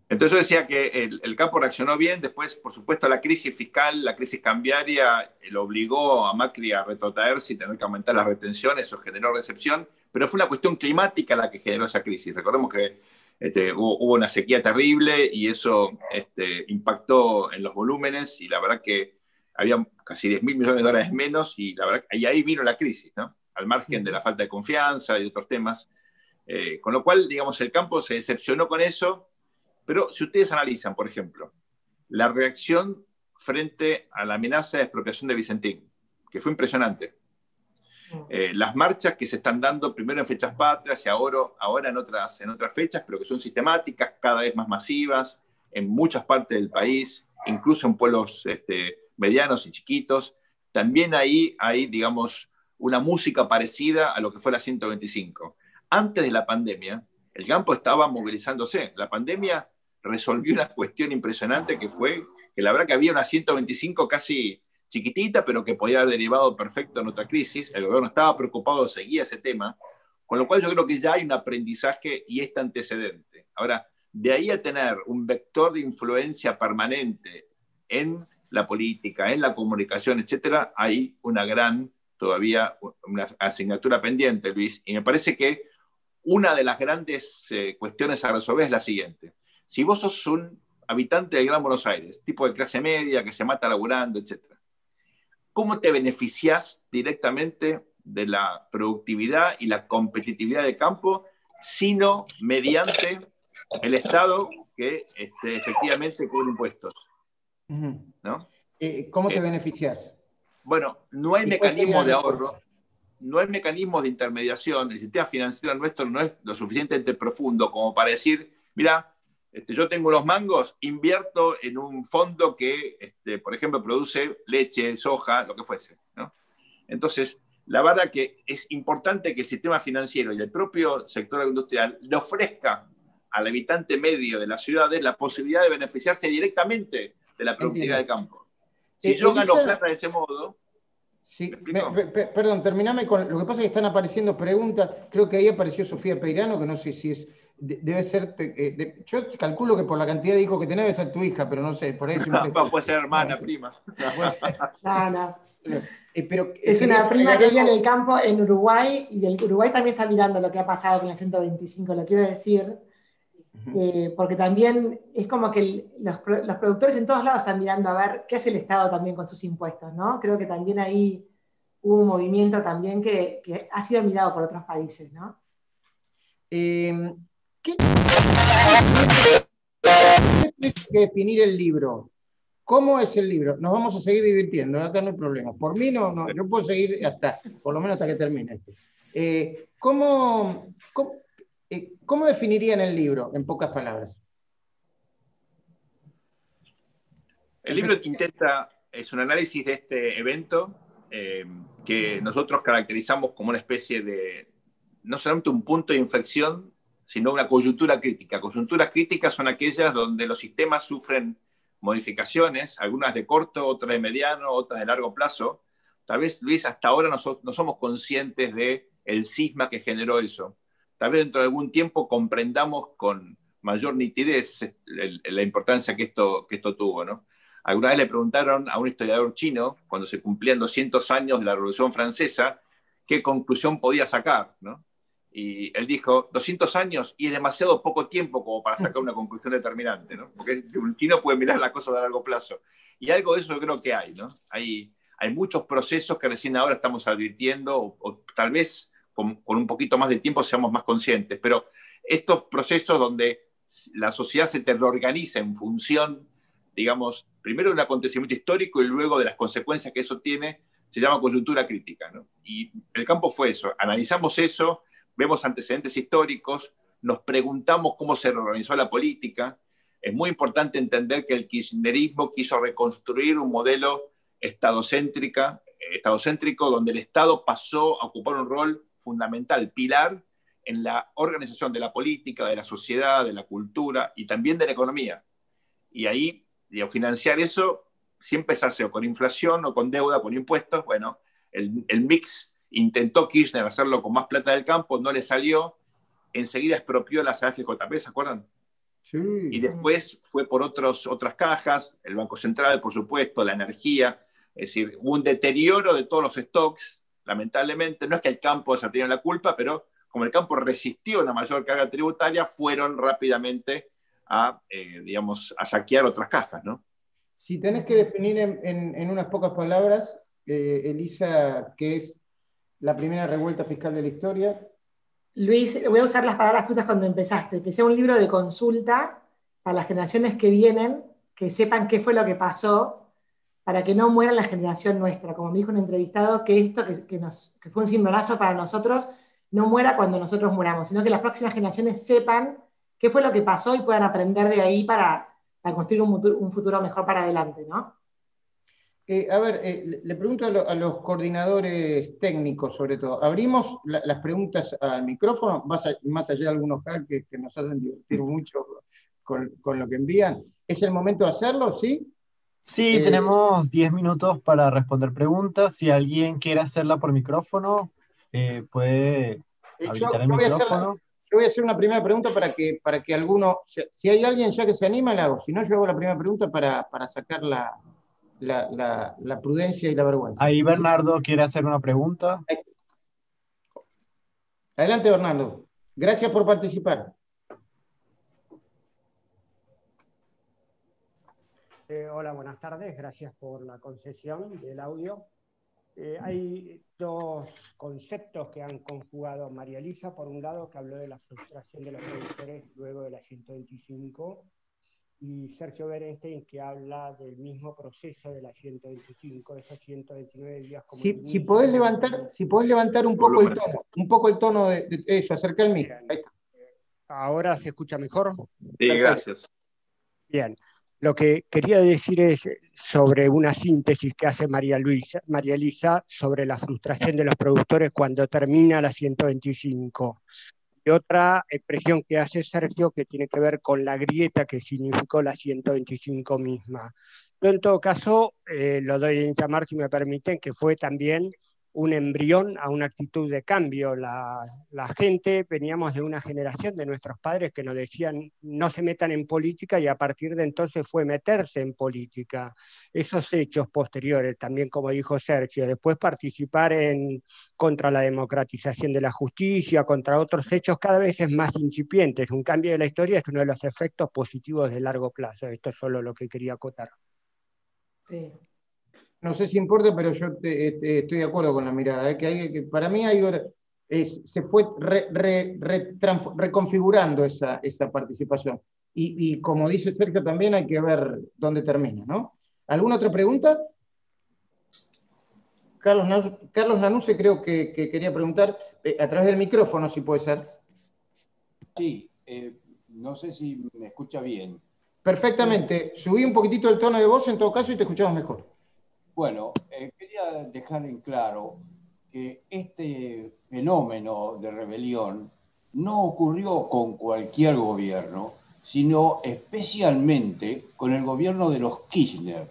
Entonces yo decía que el campo reaccionó bien. Después, por supuesto, la crisis fiscal, la crisis cambiaria, lo obligó a Macri a retrotraerse y tener que aumentar las retenciones. Eso generó recepción. Pero fue una cuestión climática la que generó esa crisis. Recordemos que hubo una sequía terrible y eso impactó en los volúmenes, y la verdad que había casi 10.000 millones de dólares menos, y la verdad, y ahí vino la crisis, ¿no? Al margen de la falta de confianza y otros temas. Con lo cual, digamos, el campo se decepcionó con eso. Pero si ustedes analizan, por ejemplo, la reacción frente a la amenaza de expropiación de Vicentín, que fue impresionante. Las marchas que se están dando primero en fechas patrias y ahora en otras fechas, pero que son sistemáticas, cada vez más masivas, en muchas partes del país, incluso en pueblos medianos y chiquitos. También ahí hay, digamos, una música parecida a lo que fue la 125. Antes de la pandemia, el campo estaba movilizándose. La pandemia resolvió una cuestión impresionante, que fue que la verdad que había una 125 casi chiquitita, pero que podía haber derivado perfecto en otra crisis. El gobierno estaba preocupado, seguía ese tema, con lo cual yo creo que ya hay un aprendizaje y este antecedente. Ahora, de ahí a tener un vector de influencia permanente en la política, en la comunicación, etcétera, hay todavía una asignatura pendiente, Luis, y me parece que una de las grandes cuestiones a resolver es la siguiente. Si vos sos un habitante del Gran Buenos Aires, tipo de clase media, que se mata laburando, etcétera, ¿cómo te beneficiás directamente de la productividad y la competitividad del campo, sino mediante el Estado que efectivamente cubre impuestos, ¿no? ¿Cómo te beneficias? Bueno, no hay ¿Y cuál sería mecanismos el de recorte? ahorro, no hay mecanismos de intermediación. El sistema financiero nuestro no es lo suficientemente profundo como para decir, mira, yo tengo unos mangos, invierto en un fondo que, por ejemplo, produce leche, soja, lo que fuese, ¿no? Entonces, la verdad que es importante que el sistema financiero y el propio sector industrial le ofrezca al habitante medio de las ciudades la posibilidad de beneficiarse directamente de la productividad Entiendo. del campo. Si yo gano Elisa, plata de ese modo, ¿me sí, explico? perdón, terminame con. Lo que pasa es que están apareciendo preguntas. Creo que ahí apareció Sofía Peirano, que no sé si es. Debe ser. Yo calculo que por la cantidad de hijos que tenés debe ser tu hija, pero no sé, por ahí es un Puede ser no, hermana, prima. puede ser. No, no. Pero Es querías una prima agregar que vive en algo. el campo en Uruguay y del Uruguay también está mirando lo que ha pasado con la 125, lo quiero decir, porque también es como que los productores en todos lados están mirando a ver qué hace el Estado también con sus impuestos, ¿no? Creo que también ahí hubo un movimiento también que ha sido mirado por otros países, ¿no? ¿Qué tienes que definir el libro? ¿Cómo es el libro? Nos vamos a seguir divirtiendo, acá no hay problema. Por mí no, yo puedo seguir hasta, por lo menos hasta que termine esto. ¿Cómo definirían el libro, en pocas palabras? El libro es un análisis de este evento que nosotros caracterizamos como una especie de, no solamente un punto de inflexión, sino una coyuntura crítica. Coyunturas críticas son aquellas donde los sistemas sufren modificaciones, algunas de corto, otras de mediano, otras de largo plazo. Tal vez, Luis, hasta ahora no somos conscientes del cisma que generó eso. Tal vez dentro de algún tiempo comprendamos con mayor nitidez la importancia que esto tuvo, ¿no? Alguna vez le preguntaron a un historiador chino, cuando se cumplían 200 años de la Revolución Francesa, qué conclusión podía sacar, ¿no? Y él dijo, 200 años y es demasiado poco tiempo como para sacar una conclusión determinante, ¿no? Porque un chino puede mirar las cosas a largo plazo. Y algo de eso yo creo que hay, ¿no? Hay muchos procesos que recién ahora estamos advirtiendo, o tal vez con un poquito más de tiempo seamos más conscientes, pero estos procesos donde la sociedad se reorganiza en función, digamos, primero de un acontecimiento histórico y luego de las consecuencias que eso tiene, se llama coyuntura crítica, ¿no? Y el campo fue eso, analizamos eso, vemos antecedentes históricos, nos preguntamos cómo se reorganizó la política. Es muy importante entender que el kirchnerismo quiso reconstruir un modelo estadocéntrico, donde el Estado pasó a ocupar un rol fundamental, pilar en la organización de la política, de la sociedad, de la cultura y también de la economía. Y ahí, financiar eso, siempre se hace o con inflación o con deuda, con impuestos. Bueno, el mix intentó Kirchner hacerlo con más plata del campo, no le salió, enseguida expropió las AFJP, ¿se acuerdan? Sí. Y después fue por otras cajas, el Banco Central, por supuesto, la energía, es decir, hubo un deterioro de todos los stocks, lamentablemente, no es que el campo haya tenido la culpa, pero como el campo resistió una mayor carga tributaria, fueron rápidamente digamos, a saquear otras cajas, ¿no? Si tenés que definir en unas pocas palabras, Elisa, ¿qué es la primera revuelta fiscal de la historia? Luis, voy a usar las palabras tuyas cuando empezaste, que sea un libro de consulta para las generaciones que vienen, que sepan qué fue lo que pasó, para que no muera la generación nuestra. Como me dijo un entrevistado, que esto que fue un cimbronazo para nosotros, no muera cuando nosotros muramos, sino que las próximas generaciones sepan qué fue lo que pasó y puedan aprender de ahí para construir un futuro mejor para adelante, ¿no? A ver, le pregunto a los coordinadores técnicos, sobre todo. ¿Abrimos las preguntas al micrófono, más allá de algunos hacks que nos hacen divertir mucho con lo que envían? ¿Es el momento de hacerlo, sí? Sí, tenemos 10 minutos para responder preguntas. Si alguien quiere hacerla por micrófono, puede habilitar el micrófono. Yo voy a hacer una primera pregunta para que alguno, si hay alguien ya que se anima, la hago. Si no, yo hago la primera pregunta para sacar la prudencia y la vergüenza. Ahí Bernardo quiere hacer una pregunta. Adelante, Bernardo. Gracias por participar. Hola, buenas tardes. Gracias por la concesión del audio. hay dos conceptos que han conjugado María Elisa. Por un lado, que habló de la frustración de los productores luego de la 125, y Sergio Berenstein, que habla del mismo proceso de la 125, esos 129 días como el Si inicio. podés levantar un poco el tono de eso, acerca el micro. Ahí está. ¿Ahora se escucha mejor? Sí, Perfecto. gracias. Bien. Lo que quería decir es sobre una síntesis que hace María Elisa sobre la frustración de los productores cuando termina la 125. Y otra expresión que hace Sergio que tiene que ver con la grieta que significó la 125 misma. Yo en todo caso lo doy en llamar, si me permiten, que fue también un embrión a una actitud de cambio. La gente, veníamos de una generación de nuestros padres que nos decían no se metan en política, y a partir de entonces fue meterse en política. Esos hechos posteriores, también como dijo Sergio, después participar contra la democratización de la justicia, contra otros hechos cada vez es más incipientes. Un cambio de la historia es uno de los efectos positivos de largo plazo. Esto es solo lo que quería acotar. Sí. No sé si importa, pero yo estoy de acuerdo con la mirada, que para mí se fue reconfigurando esa participación. Y como dice Sergio también, hay que ver dónde termina, ¿no? ¿Alguna otra pregunta? Carlos Lanuse creo que quería preguntar, a través del micrófono, si puede ser. Sí, no sé si me escucha bien. Perfectamente. Subí un poquitito el tono de voz en todo caso y te escuchamos mejor. Bueno, quería dejar en claro que este fenómeno de rebelión no ocurrió con cualquier gobierno, sino especialmente con el gobierno de los Kirchner.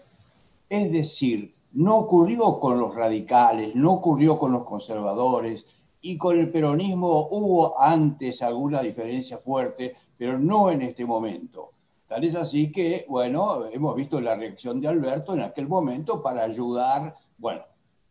Es decir, no ocurrió con los radicales, no ocurrió con los conservadores, y con el peronismo hubo antes alguna diferencia fuerte, pero no en este momento. Tal es así que, bueno, hemos visto la reacción de Alberto en aquel momento para ayudar. Bueno,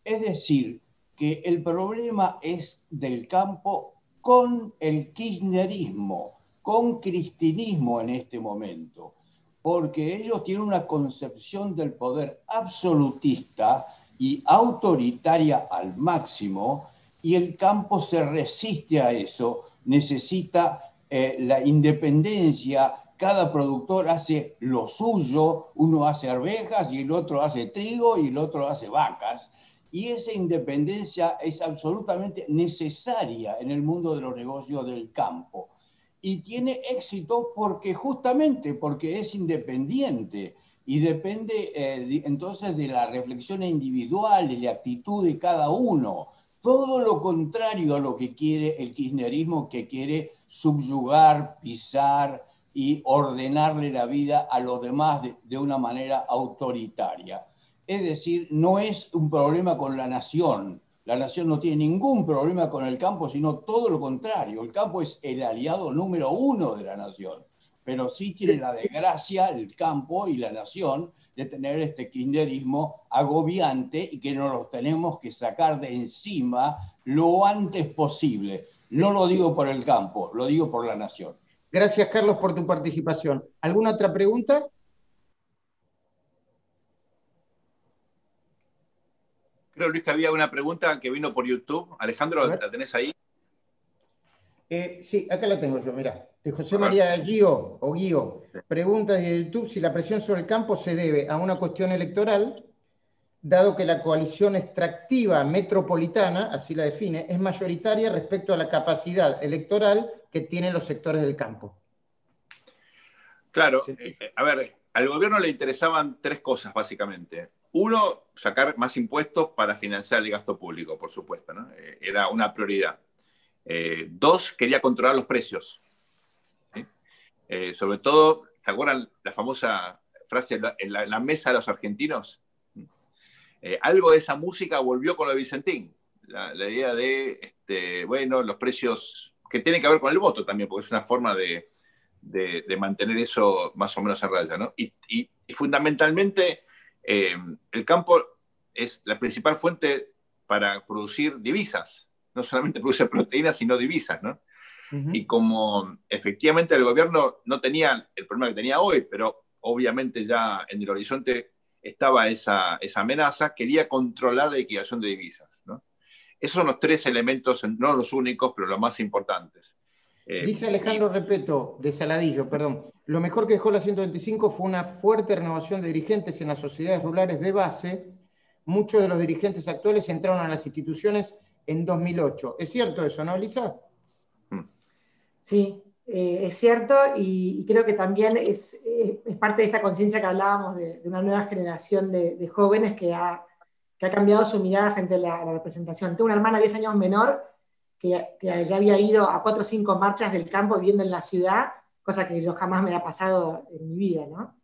es decir, que el problema es del campo con el kirchnerismo, con cristinismo en este momento, porque ellos tienen una concepción del poder absolutista y autoritaria al máximo, y el campo se resiste a eso, necesita la independencia. Cada productor hace lo suyo, uno hace arvejas y el otro hace trigo y el otro hace vacas, y esa independencia es absolutamente necesaria en el mundo de los negocios del campo. Y tiene éxito justamente porque es independiente y depende entonces de la reflexión individual y la actitud de cada uno. Todo lo contrario a lo que quiere el kirchnerismo, que quiere subyugar, pisar y ordenarle la vida a los demás de una manera autoritaria. Es decir, no es un problema con la nación. La nación no tiene ningún problema con el campo, sino todo lo contrario. El campo es el aliado número 1 de la nación. Pero sí tiene la desgracia, el campo y la nación, de tener este kirchnerismo agobiante y que nos los tenemos que sacar de encima lo antes posible. No lo digo por el campo, lo digo por la nación. Gracias, Carlos, por tu participación. ¿Alguna otra pregunta? Creo, Luis, que había una pregunta que vino por YouTube. Alejandro, ¿la tenés ahí? Sí, acá la tengo yo, mirá. De José María Guío, pregunta de YouTube si la presión sobre el campo se debe a una cuestión electoral, dado que la coalición extractiva metropolitana, así la define, es mayoritaria respecto a la capacidad electoral que tienen los sectores del campo. Claro, a ver, al gobierno le interesaban 3 cosas básicamente. 1, sacar más impuestos para financiar el gasto público, por supuesto, ¿no? Era una prioridad. 2, quería controlar los precios. ¿Sí? Sobre todo, ¿se acuerdan la famosa frase en la mesa de los argentinos? Algo de esa música volvió con lo de Vicentín. La idea de, bueno, los precios, que tienen que ver con el voto también, porque es una forma de mantener eso más o menos a raya, ¿no? Y fundamentalmente, el campo es la principal fuente para producir divisas. No solamente produce proteínas, sino divisas, ¿no? Y como efectivamente el gobierno no tenía el problema que tenía hoy, pero obviamente ya en el horizonte estaba esa amenaza, quería controlar la liquidación de divisas, ¿no? Esos son los tres elementos, no los únicos, pero los más importantes. Dice Alejandro Repeto, de Saladillo, perdón, lo mejor que dejó la 125 fue una fuerte renovación de dirigentes en las sociedades rurales de base. Muchos de los dirigentes actuales entraron a las instituciones en 2008. ¿Es cierto eso, no, Elisa? Sí, es cierto, y creo que también es parte de esta conciencia que hablábamos de una nueva generación de jóvenes que ha cambiado su mirada frente a la representación. Tengo una hermana 10 años menor que ya había ido a 4 o 5 marchas del campo viviendo en la ciudad, cosa que yo jamás me ha pasado en mi vida, ¿no?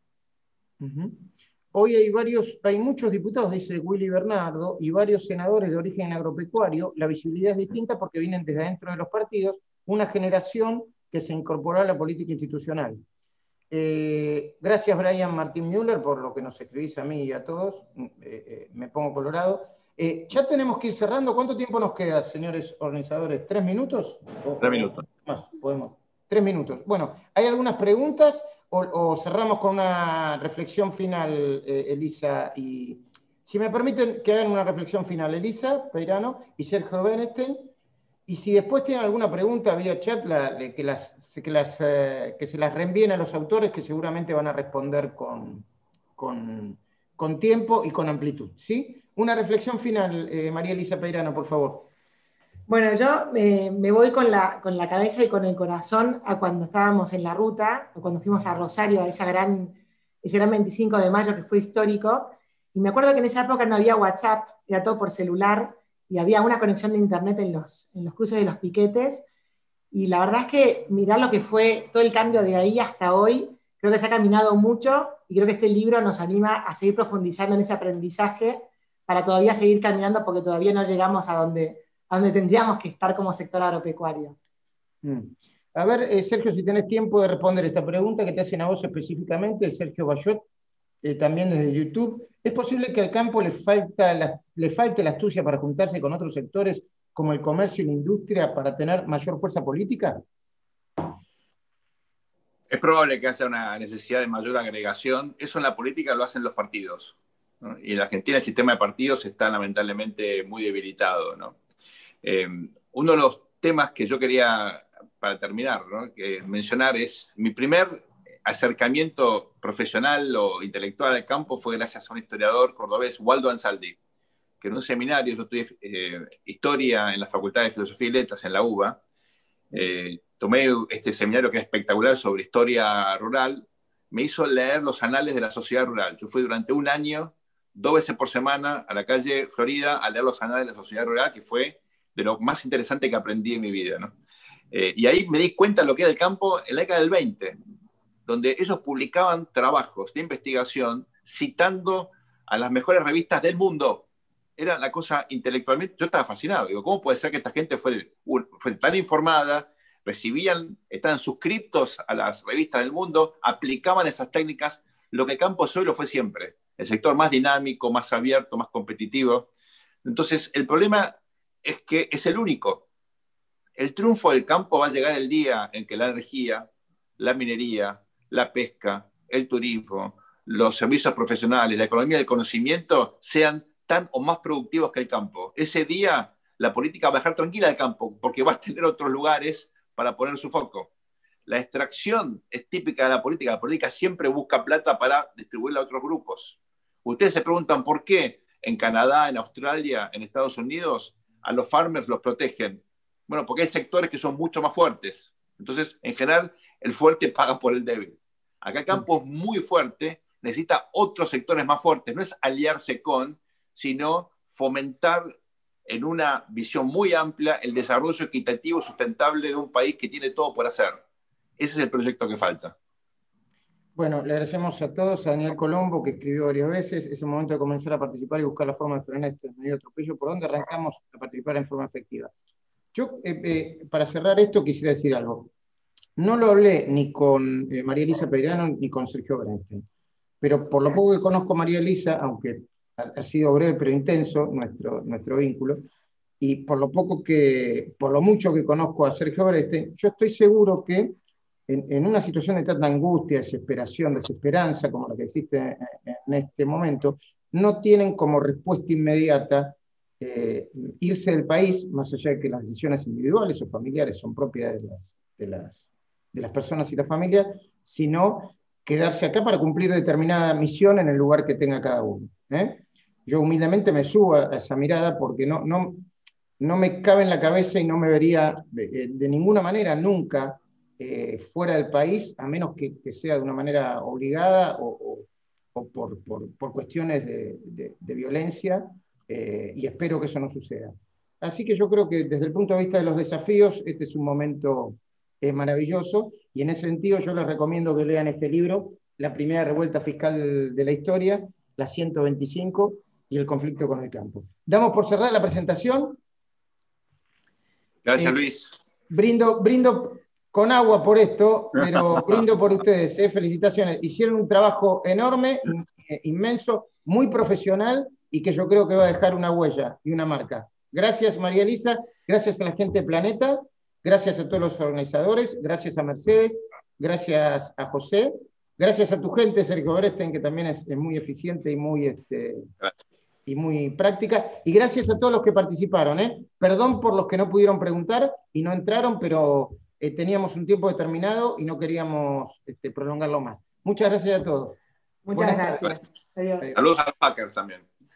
Hoy hay muchos diputados, dice Willy Bernardo, y varios senadores de origen agropecuario. La visibilidad es distinta porque vienen desde dentro de los partidos, una generación que se incorporó a la política institucional. Gracias, Brian Martín Müller, por lo que nos escribís a mí y a todos. Me pongo colorado. Ya tenemos que ir cerrando. ¿Cuánto tiempo nos queda, señores organizadores? ¿3 minutos? 3 minutos. Más, podemos. 3 minutos. Bueno, ¿hay algunas preguntas o cerramos con una reflexión final, Elisa? Y si me permiten que hagan una reflexión final, Elisa Peirano y Sergio Bernstein. Y si después tienen alguna pregunta vía chat, que se las reenvíen a los autores, que seguramente van a responder con tiempo y con amplitud. ¿Sí? Una reflexión final, María Elisa Peirano, por favor. Bueno, yo me voy con la cabeza y con el corazón a cuando estábamos en la ruta, o cuando fuimos a Rosario, a ese gran 25 de mayo que fue histórico. Y me acuerdo que en esa época no había WhatsApp, era todo por celular, y había una conexión de internet en los cruces de los piquetes, y la verdad es que mirar lo que fue todo el cambio de ahí hasta hoy, creo que se ha caminado mucho, y creo que este libro nos anima a seguir profundizando en ese aprendizaje, para todavía seguir caminando, porque todavía no llegamos a donde tendríamos que estar como sector agropecuario. A ver, Sergio, si tenés tiempo de responder esta pregunta que te hacen a vos específicamente, el Sergio Bayot, también desde YouTube. ¿Es posible que al campo le falte la astucia para juntarse con otros sectores como el comercio y la industria para tener mayor fuerza política? Es probable que haya una necesidad de mayor agregación. Eso en la política lo hacen los partidos, ¿no? Y en la Argentina el sistema de partidos está lamentablemente muy debilitado, ¿no? Uno de los temas que yo quería, para terminar, ¿no?, mencionar es mi primer acercamiento profesional o intelectual al campo fue gracias a un historiador cordobés, Waldo Ansaldi, que en un seminario, yo estudié historia en la Facultad de Filosofía y Letras en la UBA, tomé este seminario que es espectacular sobre historia rural, me hizo leer los anales de la sociedad rural. Yo fui durante un año, 2 veces por semana, a la calle Florida a leer los anales de la sociedad rural, que fue de lo más interesante que aprendí en mi vida, ¿no? Y ahí me di cuenta de lo que era el campo en la década del 20, donde ellos publicaban trabajos de investigación citando a las mejores revistas del mundo. Era la cosa intelectualmente, yo estaba fascinado. Digo, ¿cómo puede ser que esta gente fue tan informada, estaban suscriptos a las revistas del mundo, aplicaban esas técnicas? Lo que campo hoy lo fue siempre. El sector más dinámico, más abierto, más competitivo. Entonces, el problema es que es el único. El triunfo del campo va a llegar el día en que la energía, la minería, la pesca, el turismo, los servicios profesionales, la economía del conocimiento sean tan o más productivos que el campo. Ese día la política va a dejar tranquila al campo porque va a tener otros lugares para poner su foco. La extracción es típica de la política. La política siempre busca plata para distribuirla a otros grupos. Ustedes se preguntan por qué en Canadá, en Australia, en Estados Unidos, a los farmers los protegen. Bueno, porque hay sectores que son mucho más fuertes. Entonces, en general, el fuerte paga por el débil. Acá el campo es muy fuerte, necesita otros sectores más fuertes. No es aliarse con, sino fomentar en una visión muy amplia el desarrollo equitativo y sustentable de un país que tiene todo por hacer. Ese es el proyecto que falta. Bueno, le agradecemos a todos, a Daniel Colombo, que escribió varias veces. Es el momento de comenzar a participar y buscar la forma de frenar este medio atropello. ¿Por dónde arrancamos a participar en forma efectiva? Yo, para cerrar esto, quisiera decir algo. No lo hablé ni con María Elisa Peirano ni con Sergio Bernstein, pero por lo poco que conozco a María Elisa, aunque ha sido breve pero intenso nuestro vínculo, y por lo mucho que conozco a Sergio Bernstein, yo estoy seguro que en una situación de tanta angustia, desesperación, desesperanza como la que existe en este momento, no tienen como respuesta inmediata irse del país, más allá de que las decisiones individuales o familiares son propias de las personas y las familias, sino quedarse acá para cumplir determinada misión en el lugar que tenga cada uno. Yo humildemente me subo a esa mirada porque no me cabe en la cabeza y no me vería de ninguna manera nunca fuera del país, a menos que sea de una manera obligada o por cuestiones de violencia, y espero que eso no suceda. Así que yo creo que desde el punto de vista de los desafíos, este es un momento maravilloso, y en ese sentido yo les recomiendo que lean este libro, La primera revuelta fiscal de la historia, la 125 y el conflicto con el campo. Damos por cerrada la presentación. Gracias, Luis. Brindo con agua por esto, pero brindo por ustedes. Felicitaciones. Hicieron un trabajo enorme, inmenso, muy profesional, y que yo creo que va a dejar una huella y una marca. Gracias, María Elisa. Gracias a la gente de Planeta. Gracias a todos los organizadores. Gracias a Mercedes. Gracias a José. Gracias a tu gente, Sergio Oresten, que también es muy eficiente y muy práctica. Y gracias a todos los que participaron. Perdón por los que no pudieron preguntar y no entraron, pero teníamos un tiempo determinado y no queríamos prolongarlo más. Muchas gracias a todos. Muchas gracias. Adiós. Saludos a los hackers también.